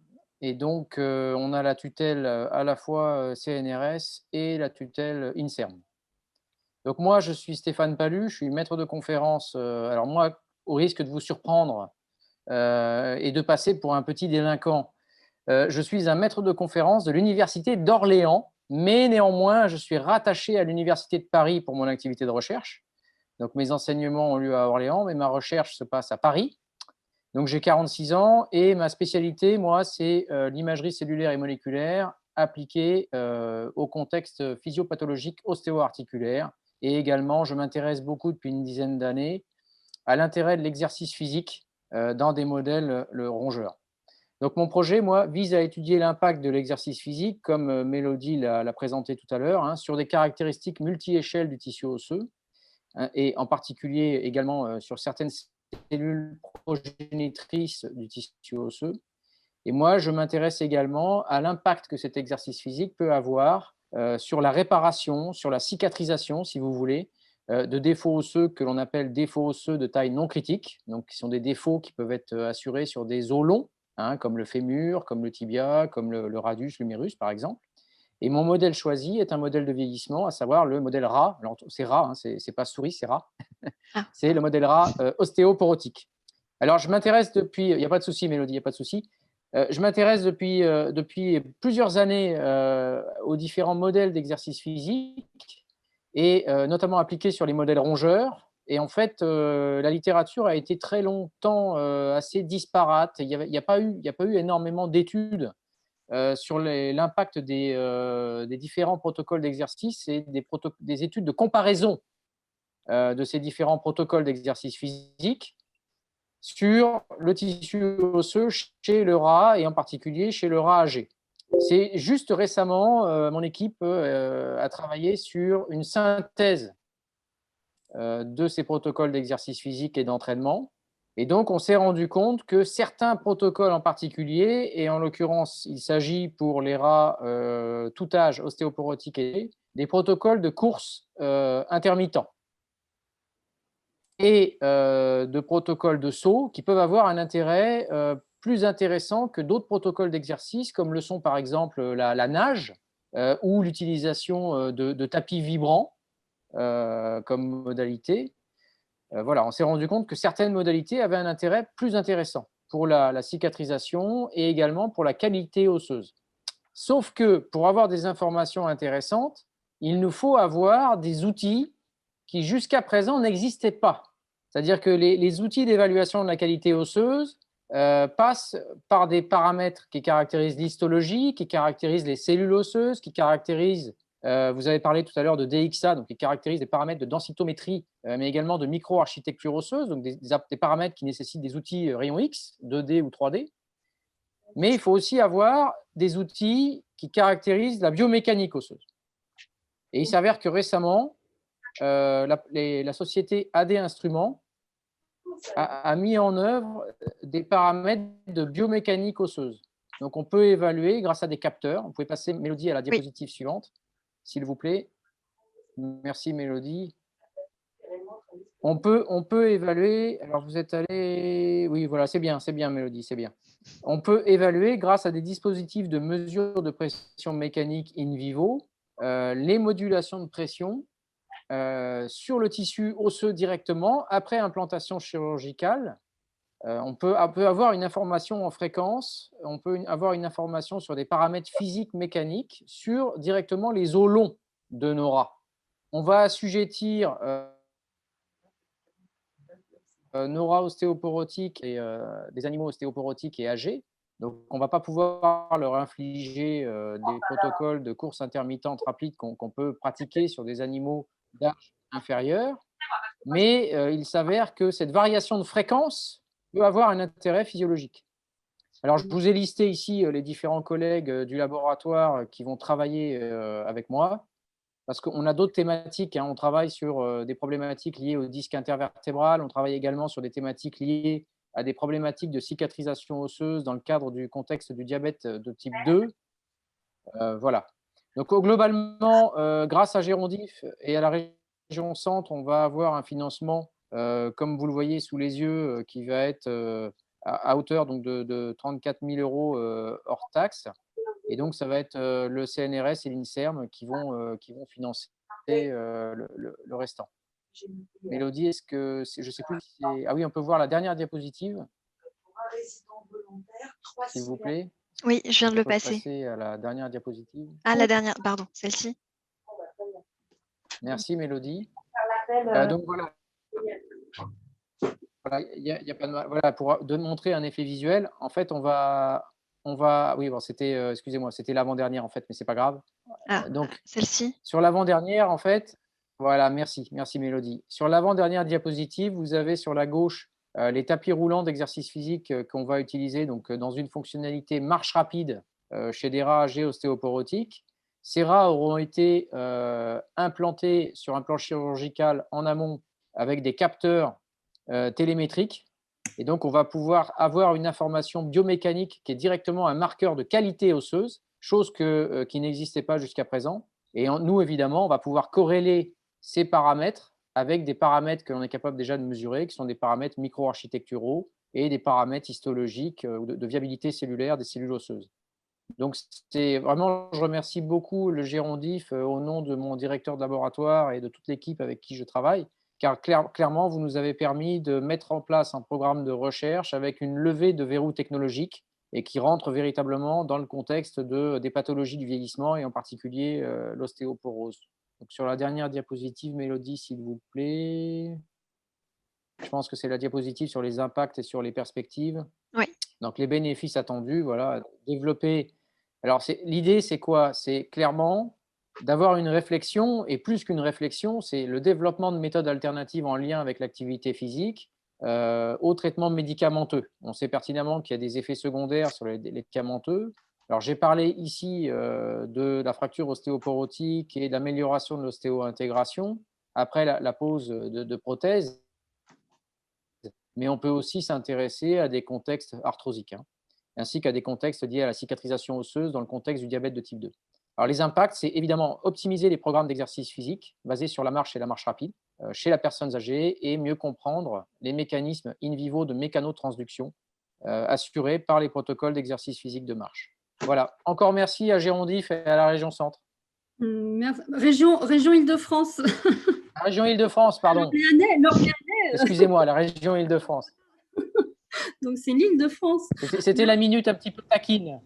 Et donc, on a la tutelle à la fois CNRS et la tutelle INSERM. Donc, moi, je suis Stéphane Palu, je suis maître de conférence. Alors, moi, au risque de vous surprendre et de passer pour un petit délinquant, je suis un maître de conférence de l'Université d'Orléans, mais néanmoins, je suis rattaché à l'Université de Paris pour mon activité de recherche. Donc, mes enseignements ont lieu à Orléans, mais ma recherche se passe à Paris. Donc, j'ai 46 ans et ma spécialité, moi, c'est l'imagerie cellulaire et moléculaire appliquée au contexte physiopathologique ostéo-articulaire. Et également, je m'intéresse beaucoup depuis une dizaine d'années à l'intérêt de l'exercice physique dans des modèles rongeurs. Donc, mon projet, moi, vise à étudier l'impact de l'exercice physique, comme Mélodie l'a présenté tout à l'heure, sur des caractéristiques multi-échelles du tissu osseux, et en particulier également sur certaines cellules progénitrices du tissu osseux. Et moi, je m'intéresse également à l'impact que cet exercice physique peut avoir sur la réparation, sur la cicatrisation, si vous voulez, de défauts osseux que l'on appelle défauts osseux de taille non critique, donc qui sont des défauts qui peuvent être assurés sur des os longs, hein, comme le fémur, comme le tibia, comme le radius, l'humérus par exemple. Et mon modèle choisi est un modèle de vieillissement, à savoir le modèle RA. Alors, c'est RA, hein, c'est pas souris, c'est RA. C'est le modèle RA ostéoporotique. Alors, je m'intéresse depuis, il n'y a pas de souci, Mélodie, il n'y a pas de souci. Je m'intéresse depuis plusieurs années aux différents modèles d'exercice physique et notamment appliqués sur les modèles rongeurs. Et en fait, la littérature a été très longtemps assez disparate. Il n'y a pas eu énormément d'études sur l'impact des différents protocoles d'exercice et des études de comparaison de ces différents protocoles d'exercice physique sur le tissu osseux chez le rat et en particulier chez le rat âgé. C'est juste récemment, mon équipe a travaillé sur une synthèse de ces protocoles d'exercice physique et d'entraînement. Et donc, on s'est rendu compte que certains protocoles en particulier, et en l'occurrence, il s'agit pour les rats tout âge ostéoporotiques, des protocoles de course intermittents et de protocoles de saut qui peuvent avoir un intérêt plus intéressant que d'autres protocoles d'exercice, comme le sont par exemple la nage ou l'utilisation de tapis vibrants comme modalité. Voilà, on s'est rendu compte que certaines modalités avaient un intérêt plus intéressant pour la cicatrisation et également pour la qualité osseuse. Sauf que pour avoir des informations intéressantes, il nous faut avoir des outils qui jusqu'à présent n'existaient pas. C'est-à-dire que les outils d'évaluation de la qualité osseuse passent par des paramètres qui caractérisent l'histologie, qui caractérisent les cellules osseuses, qui caractérisent, vous avez parlé tout à l'heure de DXA, donc qui caractérisent des paramètres de densitométrie, mais également de micro-architecture osseuse, donc des paramètres qui nécessitent des outils rayons X, 2D ou 3D. Mais il faut aussi avoir des outils qui caractérisent la biomécanique osseuse. Et il s'avère que récemment, la société AD Instruments a mis en œuvre des paramètres de biomécanique osseuse. Donc, on peut évaluer grâce à des capteurs. Vous pouvez passer, Mélodie, à la diapositive suivante, s'il vous plaît. Merci, Mélodie. On peut évaluer. Alors, vous êtes allé. Oui, voilà, c'est bien, Mélodie, c'est bien. On peut évaluer grâce à des dispositifs de mesure de pression mécanique in vivo les modulations de pression sur le tissu osseux directement après implantation chirurgicale. On peut avoir une information en fréquence, on peut avoir une information sur des paramètres physiques mécaniques sur directement les os longs de nos rats. On va assujettir nos rats ostéoporotiques et des animaux ostéoporotiques et âgés. Donc, on ne va pas pouvoir leur infliger des protocoles de course intermittente rapide qu'on peut pratiquer sur des animaux d'âge inférieur, mais il s'avère que cette variation de fréquence peut avoir un intérêt physiologique. Alors, je vous ai listé ici les différents collègues du laboratoire qui vont travailler avec moi, parce qu'on a d'autres thématiques. Hein. On travaille sur des problématiques liées au disque intervertébral, on travaille également sur des thématiques liées à des problématiques de cicatrisation osseuse dans le cadre du contexte du diabète de type 2. Voilà. Donc, globalement, grâce à Gérondif et à la région Centre, on va avoir un financement, comme vous le voyez sous les yeux, qui va être à hauteur donc, de 34 000 € hors taxe. Et donc, ça va être le CNRS et l'INSERM qui vont financer le restant. Mélodie, est-ce que je ne sais plus si c'est… Ah oui, on peut voir la dernière diapositive. Pour un résident volontaire, s'il vous plaît. Oui, je viens de le passer. passer. À la dernière diapositive. Ah, la dernière, pardon, celle-ci. Merci, Mélodie. Donc voilà. Y a pas de mal. Voilà, pour montrer un effet visuel, en fait, on va oui, bon, c'était, excusez-moi, c'était l'avant-dernière en fait, mais c'est pas grave. Ah, donc celle-ci. Sur l'avant-dernière, en fait, voilà, merci Mélodie. Sur l'avant-dernière diapositive, vous avez sur la gauche les tapis roulants d'exercice physique qu'on va utiliser donc, dans une fonctionnalité marche rapide chez des rats âgés ostéoporotiques. Ces rats auront été implantés sur un plan chirurgical en amont avec des capteurs télémétriques. Et donc, on va pouvoir avoir une information biomécanique qui est directement un marqueur de qualité osseuse, chose qui n'existait pas jusqu'à présent. Et nous, évidemment, on va pouvoir corréler ces paramètres avec des paramètres que l'on est capable déjà de mesurer, qui sont des paramètres micro-architecturaux et des paramètres histologiques de viabilité cellulaire des cellules osseuses. Donc, c'est vraiment, je remercie beaucoup le Gérondif au nom de mon directeur de laboratoire et de toute l'équipe avec qui je travaille, car clairement, vous nous avez permis de mettre en place un programme de recherche avec une levée de verrous technologiques et qui rentre véritablement dans le contexte des pathologies du vieillissement et en particulier l'ostéoporose. Donc, sur la dernière diapositive, Mélodie, s'il vous plaît. Je pense que c'est la diapositive sur les impacts et sur les perspectives. Oui. Donc, les bénéfices attendus, voilà, développer. Alors, l'idée, c'est quoi? C'est clairement d'avoir une réflexion, et plus qu'une réflexion, c'est le développement de méthodes alternatives en lien avec l'activité physique au traitement médicamenteux. On sait pertinemment qu'il y a des effets secondaires sur les médicamenteux. Alors, j'ai parlé ici de la fracture ostéoporotique et de l'amélioration de l'ostéo-intégration après la pose de prothèses. Mais on peut aussi s'intéresser à des contextes arthrosiques, ainsi qu'à des contextes liés à la cicatrisation osseuse dans le contexte du diabète de type 2. Alors, les impacts, c'est évidemment optimiser les programmes d'exercice physique basés sur la marche et la marche rapide chez la personne âgée et mieux comprendre les mécanismes in vivo de mécanotransduction assurés par les protocoles d'exercice physique de marche. Voilà. Encore merci à Gérondif et à la région Centre. Merci. Région Île-de-France. La région Île-de-France, pardon. Excusez-moi, la région Île-de-France. Donc, c'est l'Île-de-France. C'était la minute un petit peu taquine.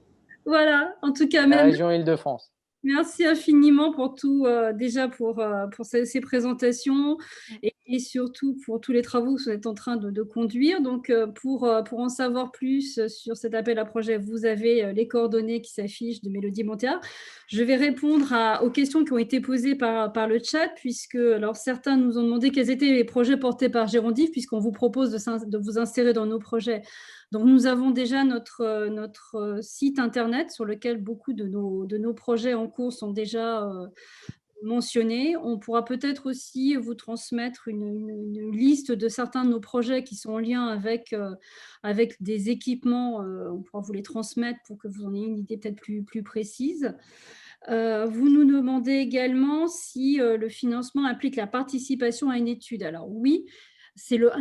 Voilà, en tout cas, la région Île-de-France. Merci infiniment pour tout, déjà pour ces présentations et surtout pour tous les travaux que vous êtes en train de conduire. Donc, pour en savoir plus sur cet appel à projet, vous avez les coordonnées qui s'affichent de Mélodie Montéard. Je vais répondre aux questions qui ont été posées par le chat, puisque alors, certains nous ont demandé quels étaient les projets portés par Gérondif, puisqu'on vous propose de vous insérer dans nos projets. Donc, nous avons déjà notre site internet sur lequel beaucoup de nos projets en cours sont déjà mentionnés. On pourra peut-être aussi vous transmettre une liste de certains de nos projets qui sont en lien avec des équipements. On pourra vous les transmettre pour que vous en ayez une idée peut-être plus précise. Vous nous demandez également si le financement implique la participation à une étude. Alors oui, cela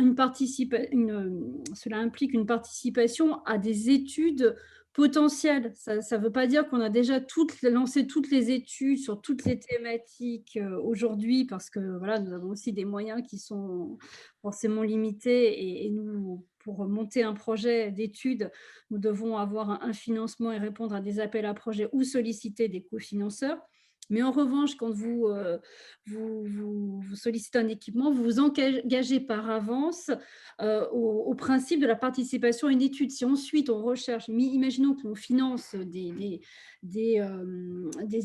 implique une participation à des études potentielles. Ça ne veut pas dire qu'on a déjà lancé toutes les études sur toutes les thématiques aujourd'hui, parce que voilà, nous avons aussi des moyens qui sont forcément limités et nous, pour monter un projet d'études, nous devons avoir un financement et répondre à des appels à projets ou solliciter des cofinanceurs. Mais en revanche, quand vous sollicitez un équipement, vous vous engagez par avance au principe de la participation à une étude. Si ensuite on recherche, imaginons qu'on finance des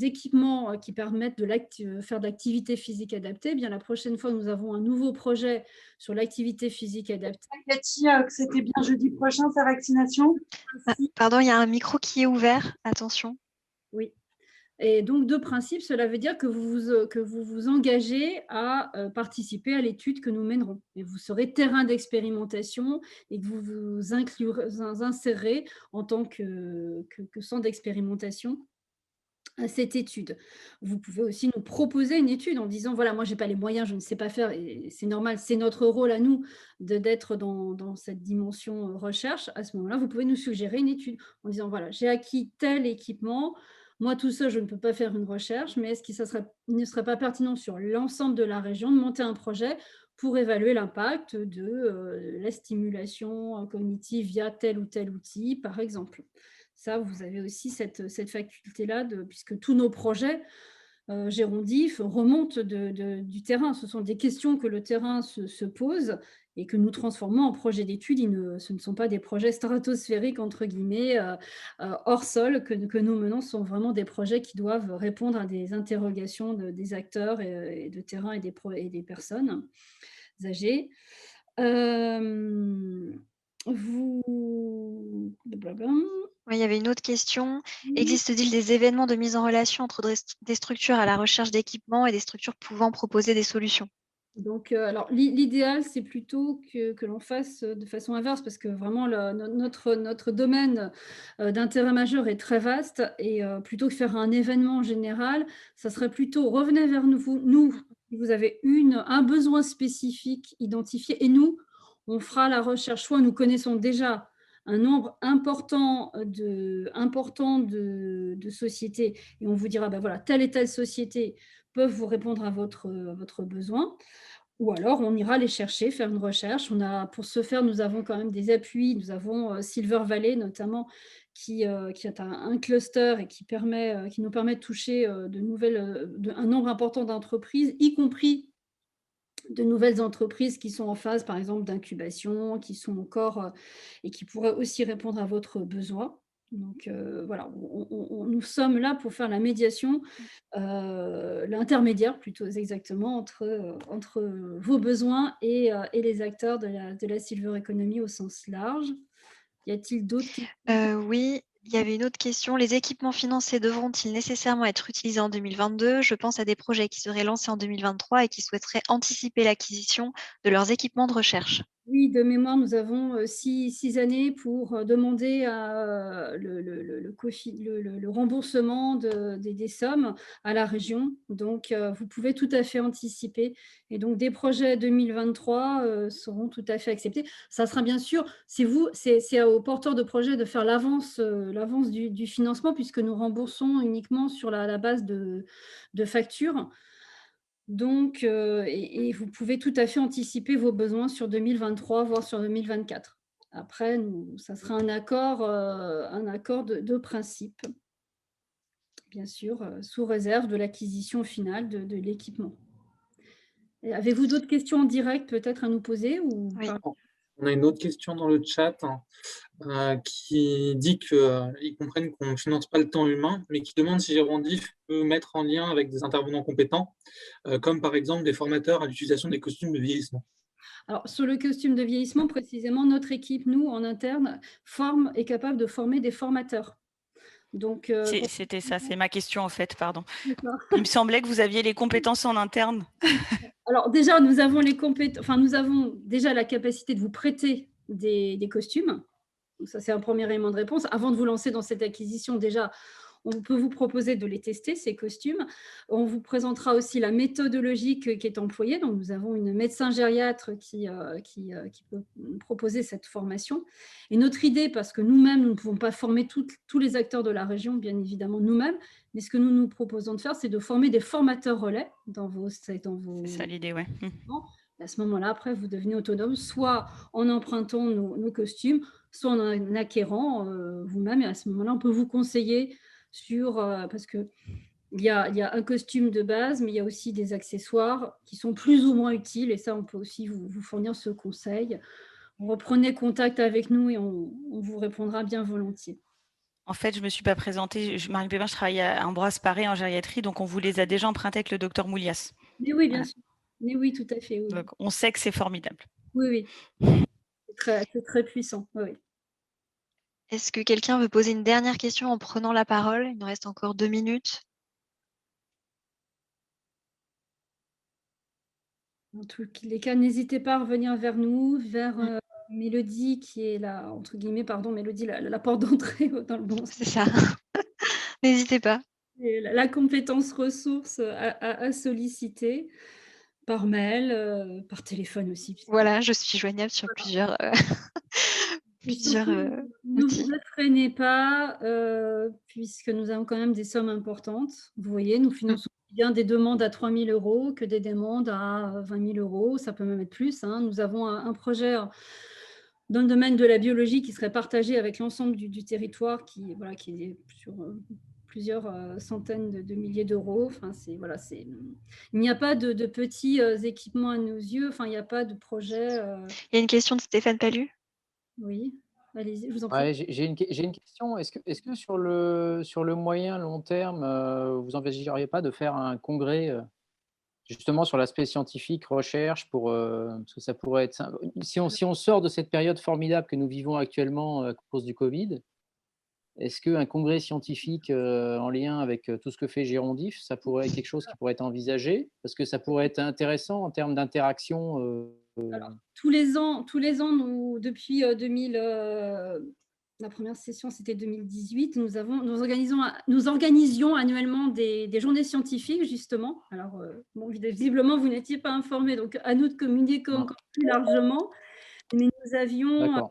équipements qui permettent de faire de l'activité physique adaptée, bien la prochaine fois, nous avons un nouveau projet sur l'activité physique adaptée. Cathy, que c'était bien jeudi prochain sa vaccination. Pardon, il y a un micro qui est ouvert. Attention. Oui. Et donc, de principe, cela veut dire que vous vous engagez à participer à l'étude que nous mènerons. Et vous serez terrain d'expérimentation et que vous vous insérez en tant que centre d'expérimentation à cette étude. Vous pouvez aussi nous proposer une étude en disant, voilà, moi, je n'ai pas les moyens, je ne sais pas faire, et c'est normal, c'est notre rôle à nous d'être dans cette dimension recherche. À ce moment-là, vous pouvez nous suggérer une étude en disant, voilà, j'ai acquis tel équipement, moi, tout seul, je ne peux pas faire une recherche, mais est-ce que ne serait pas pertinent sur l'ensemble de la région de monter un projet pour évaluer l'impact de la stimulation cognitive via tel ou tel outil, par exemple. Ça, vous avez aussi cette faculté-là, puisque tous nos projets Gérondif remontent du terrain. Ce sont des questions que le terrain se pose et que nous transformons en projets d'études. Ce ne sont pas des projets stratosphériques, entre guillemets, hors sol que nous menons. Ce sont vraiment des projets qui doivent répondre à des interrogations des acteurs et de terrain et des personnes âgées. Oui, il y avait une autre question. Existe-t-il des événements de mise en relation entre des structures à la recherche d'équipements et des structures pouvant proposer des solutions? Donc, alors l'idéal, c'est plutôt que l'on fasse de façon inverse parce que vraiment notre domaine d'intérêt majeur est très vaste et plutôt que faire un événement général, ça serait plutôt revenez vers nous si vous avez un besoin spécifique identifié et nous, on fera la recherche. Soit nous connaissons déjà un nombre important de sociétés et on vous dira, ben voilà, telle et telle société peuvent vous répondre à votre besoin. Ou alors, on ira les chercher, faire une recherche. Pour ce faire, nous avons quand même des appuis. Nous avons Silver Valley notamment, qui est un cluster et qui nous permet de toucher un nombre important d'entreprises, y compris de nouvelles entreprises qui sont en phase, par exemple, d'incubation, qui sont encore et qui pourraient aussi répondre à votre besoin. Donc voilà, nous sommes là pour faire la médiation, l'intermédiaire plutôt exactement entre vos besoins et les acteurs de la silver economy au sens large. Y a-t-il d'autres questions? Oui, il y avait une autre question. Les équipements financés devront-ils nécessairement être utilisés en 2022? Je pense à des projets qui seraient lancés en 2023 et qui souhaiteraient anticiper l'acquisition de leurs équipements de recherche. Oui, de mémoire, nous avons 6 années pour demander le remboursement des sommes à la région. Donc, vous pouvez tout à fait anticiper. Et donc, des projets 2023 seront tout à fait acceptés. Ça sera bien sûr, c'est aux porteurs de projets de faire l'avance du financement, puisque nous remboursons uniquement sur la base de factures. Donc, vous pouvez tout à fait anticiper vos besoins sur 2023, voire sur 2024. Après, ça sera un accord de principe, bien sûr, sous réserve de l'acquisition finale de l'équipement. Et avez-vous d'autres questions en direct peut-être à nous poser ou Oui. pas? On a une autre question dans le chat qui dit qu'ils comprennent qu'on ne finance pas le temps humain, mais qui demande si Gérondif peut mettre en lien avec des intervenants compétents, comme par exemple des formateurs à l'utilisation des costumes de vieillissement. Alors, sur le costume de vieillissement, précisément, notre équipe, nous, en interne, est capable de former des formateurs. Donc, C'était ça, c'est ma question en fait, pardon. d'accord. Il me semblait que vous aviez les compétences en interne. Alors déjà, nous avons déjà la capacité de vous prêter des costumes. Donc ça, c'est un premier élément de réponse. Avant de vous lancer dans cette acquisition, déjà, on peut vous proposer de les tester, ces costumes. On vous présentera aussi la méthodologie qui est employée. Donc, nous avons une médecin gériatre qui peut proposer cette formation. Et notre idée, parce que nous-mêmes, nous ne pouvons pas former tous les acteurs de la région, bien évidemment, nous-mêmes, mais ce que nous nous proposons de faire, c'est de former des formateurs relais dans vos... C'est ça l'idée, ouais. À ce moment-là, après, vous devenez autonome, soit en empruntant nos costumes, soit en acquérant vous-même. Et à ce moment-là, on peut vous conseiller parce qu'il y a un costume de base, mais il y a aussi des accessoires qui sont plus ou moins utiles. Et ça, on peut aussi vous fournir ce conseil. Reprenez contact avec nous et on vous répondra bien volontiers. En fait, je ne me suis pas présentée. Marie Pépin, je travaille à Ambroise Paré en gériatrie, donc on vous les a déjà empruntés avec le docteur Moulias. Mais oui, bien Voilà. sûr. Mais oui, tout à fait. Oui. Donc, on sait que c'est formidable. Oui. C'est très puissant. Oui. Est-ce que quelqu'un veut poser une dernière question en prenant la parole? Il nous reste encore 2 minutes. En tous les cas, n'hésitez pas à revenir vers nous, vers Mélodie qui est la, entre guillemets, pardon, Mélodie, la porte d'entrée dans le bon sens. C'est ça. N'hésitez pas. Et la compétence ressource à solliciter par mail, par téléphone aussi. Voilà, je suis joignable sur plusieurs, Ne outils. vous freinez pas, puisque nous avons quand même des sommes importantes. Vous voyez, nous finançons bien des demandes à 3 000 € que des demandes à 20 000 €. Ça peut même être plus. Nous avons un projet dans le domaine de la biologie qui serait partagé avec l'ensemble du territoire qui est sur plusieurs centaines de milliers d'euros. Enfin, il n'y a pas de petits équipements à nos yeux. Enfin, il n'y a pas de projet. Il y a une question de Stéphane Palu. Oui, allez-y, je vous en prie. Ouais, j'ai une question. Est-ce que sur le moyen long terme, vous n'envisageriez pas de faire un congrès justement sur l'aspect scientifique, recherche, parce que ça pourrait être... Si on sort de cette période formidable que nous vivons actuellement à cause du Covid, Est-ce qu'un congrès scientifique en lien avec tout ce que fait Girondif, ça pourrait être quelque chose qui pourrait être envisagé? Parce que ça pourrait être intéressant en termes d'interaction. Alors, tous les ans, nous, depuis 2000, la première session, c'était 2018, nous organisions annuellement des journées scientifiques, justement. Alors, bon, visiblement, vous n'étiez pas informés, donc à nous de communiquer Non. encore plus largement. Mais D'accord.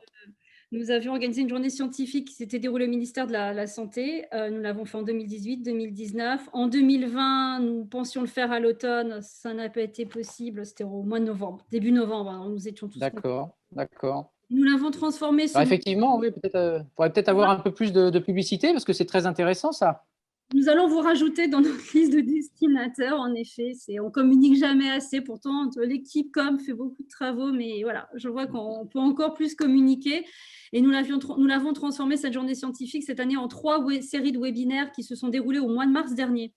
nous avions organisé une journée scientifique qui s'était déroulée au ministère de la Santé. Nous l'avons fait en 2018, 2019. En 2020, nous pensions le faire à l'automne. Ça n'a pas été possible. C'était au mois de novembre, début novembre. Alors, nous étions tous contents. D'accord, d'accord. Nous l'avons transformé Alors, selon... effectivement, oui, peut-être, faudrait peut-être avoir un peu plus de publicité parce que c'est très intéressant, ça. Nous allons vous rajouter dans notre liste de destinataires, en effet. On communique jamais assez. Pourtant, l'équipe com fait beaucoup de travaux, mais voilà, je vois qu'on peut encore plus communiquer. Et nous l'avons transformé, cette journée scientifique, cette année, en 3 séries de webinaires qui se sont déroulés au mois de mars dernier.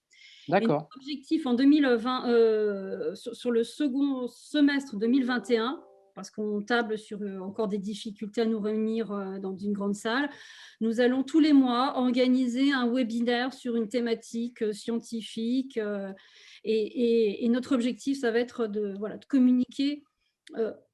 D'accord. Notre objectif en 2020, sur le second semestre 2021, parce qu'on table sur encore des difficultés à nous réunir dans une grande salle, nous allons tous les mois organiser un webinaire sur une thématique scientifique. Et notre objectif, ça va être de communiquer,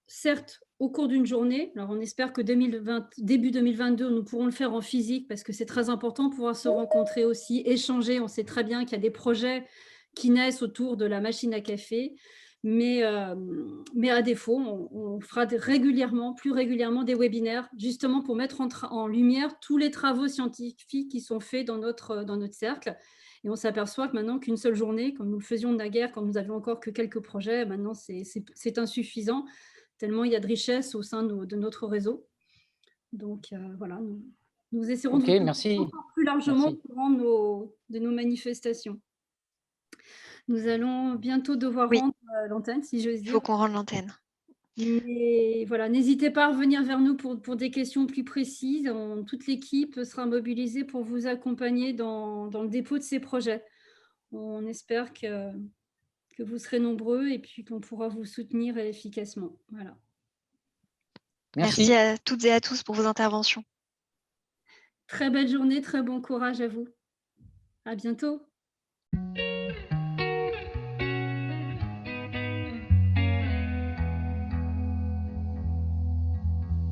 certes, au cours d'une journée. Alors, on espère que début 2022, nous pourrons le faire en physique parce que c'est très important de pouvoir se rencontrer aussi, échanger. On sait très bien qu'il y a des projets qui naissent autour de la machine à café. Mais à défaut, on fera plus régulièrement des webinaires, justement pour mettre en lumière tous les travaux scientifiques qui sont faits dans notre cercle. Et on s'aperçoit que maintenant qu'une seule journée, comme nous le faisions naguère, quand nous avions encore que quelques projets, maintenant c'est insuffisant, tellement il y a de richesse au sein de notre réseau. Donc voilà, nous essaierons de vous merci. encore plus largement au courant de nos manifestations. Nous allons bientôt devoir rendre l'antenne, si j'ose dire. Il faut qu'on rende l'antenne. Mais voilà, n'hésitez pas à revenir vers nous pour des questions plus précises. Toute l'équipe sera mobilisée pour vous accompagner dans le dépôt de ces projets. On espère que vous serez nombreux et puis qu'on pourra vous soutenir efficacement. Voilà. Merci à toutes et à tous pour vos interventions. Très belle journée, très bon courage à vous. À bientôt.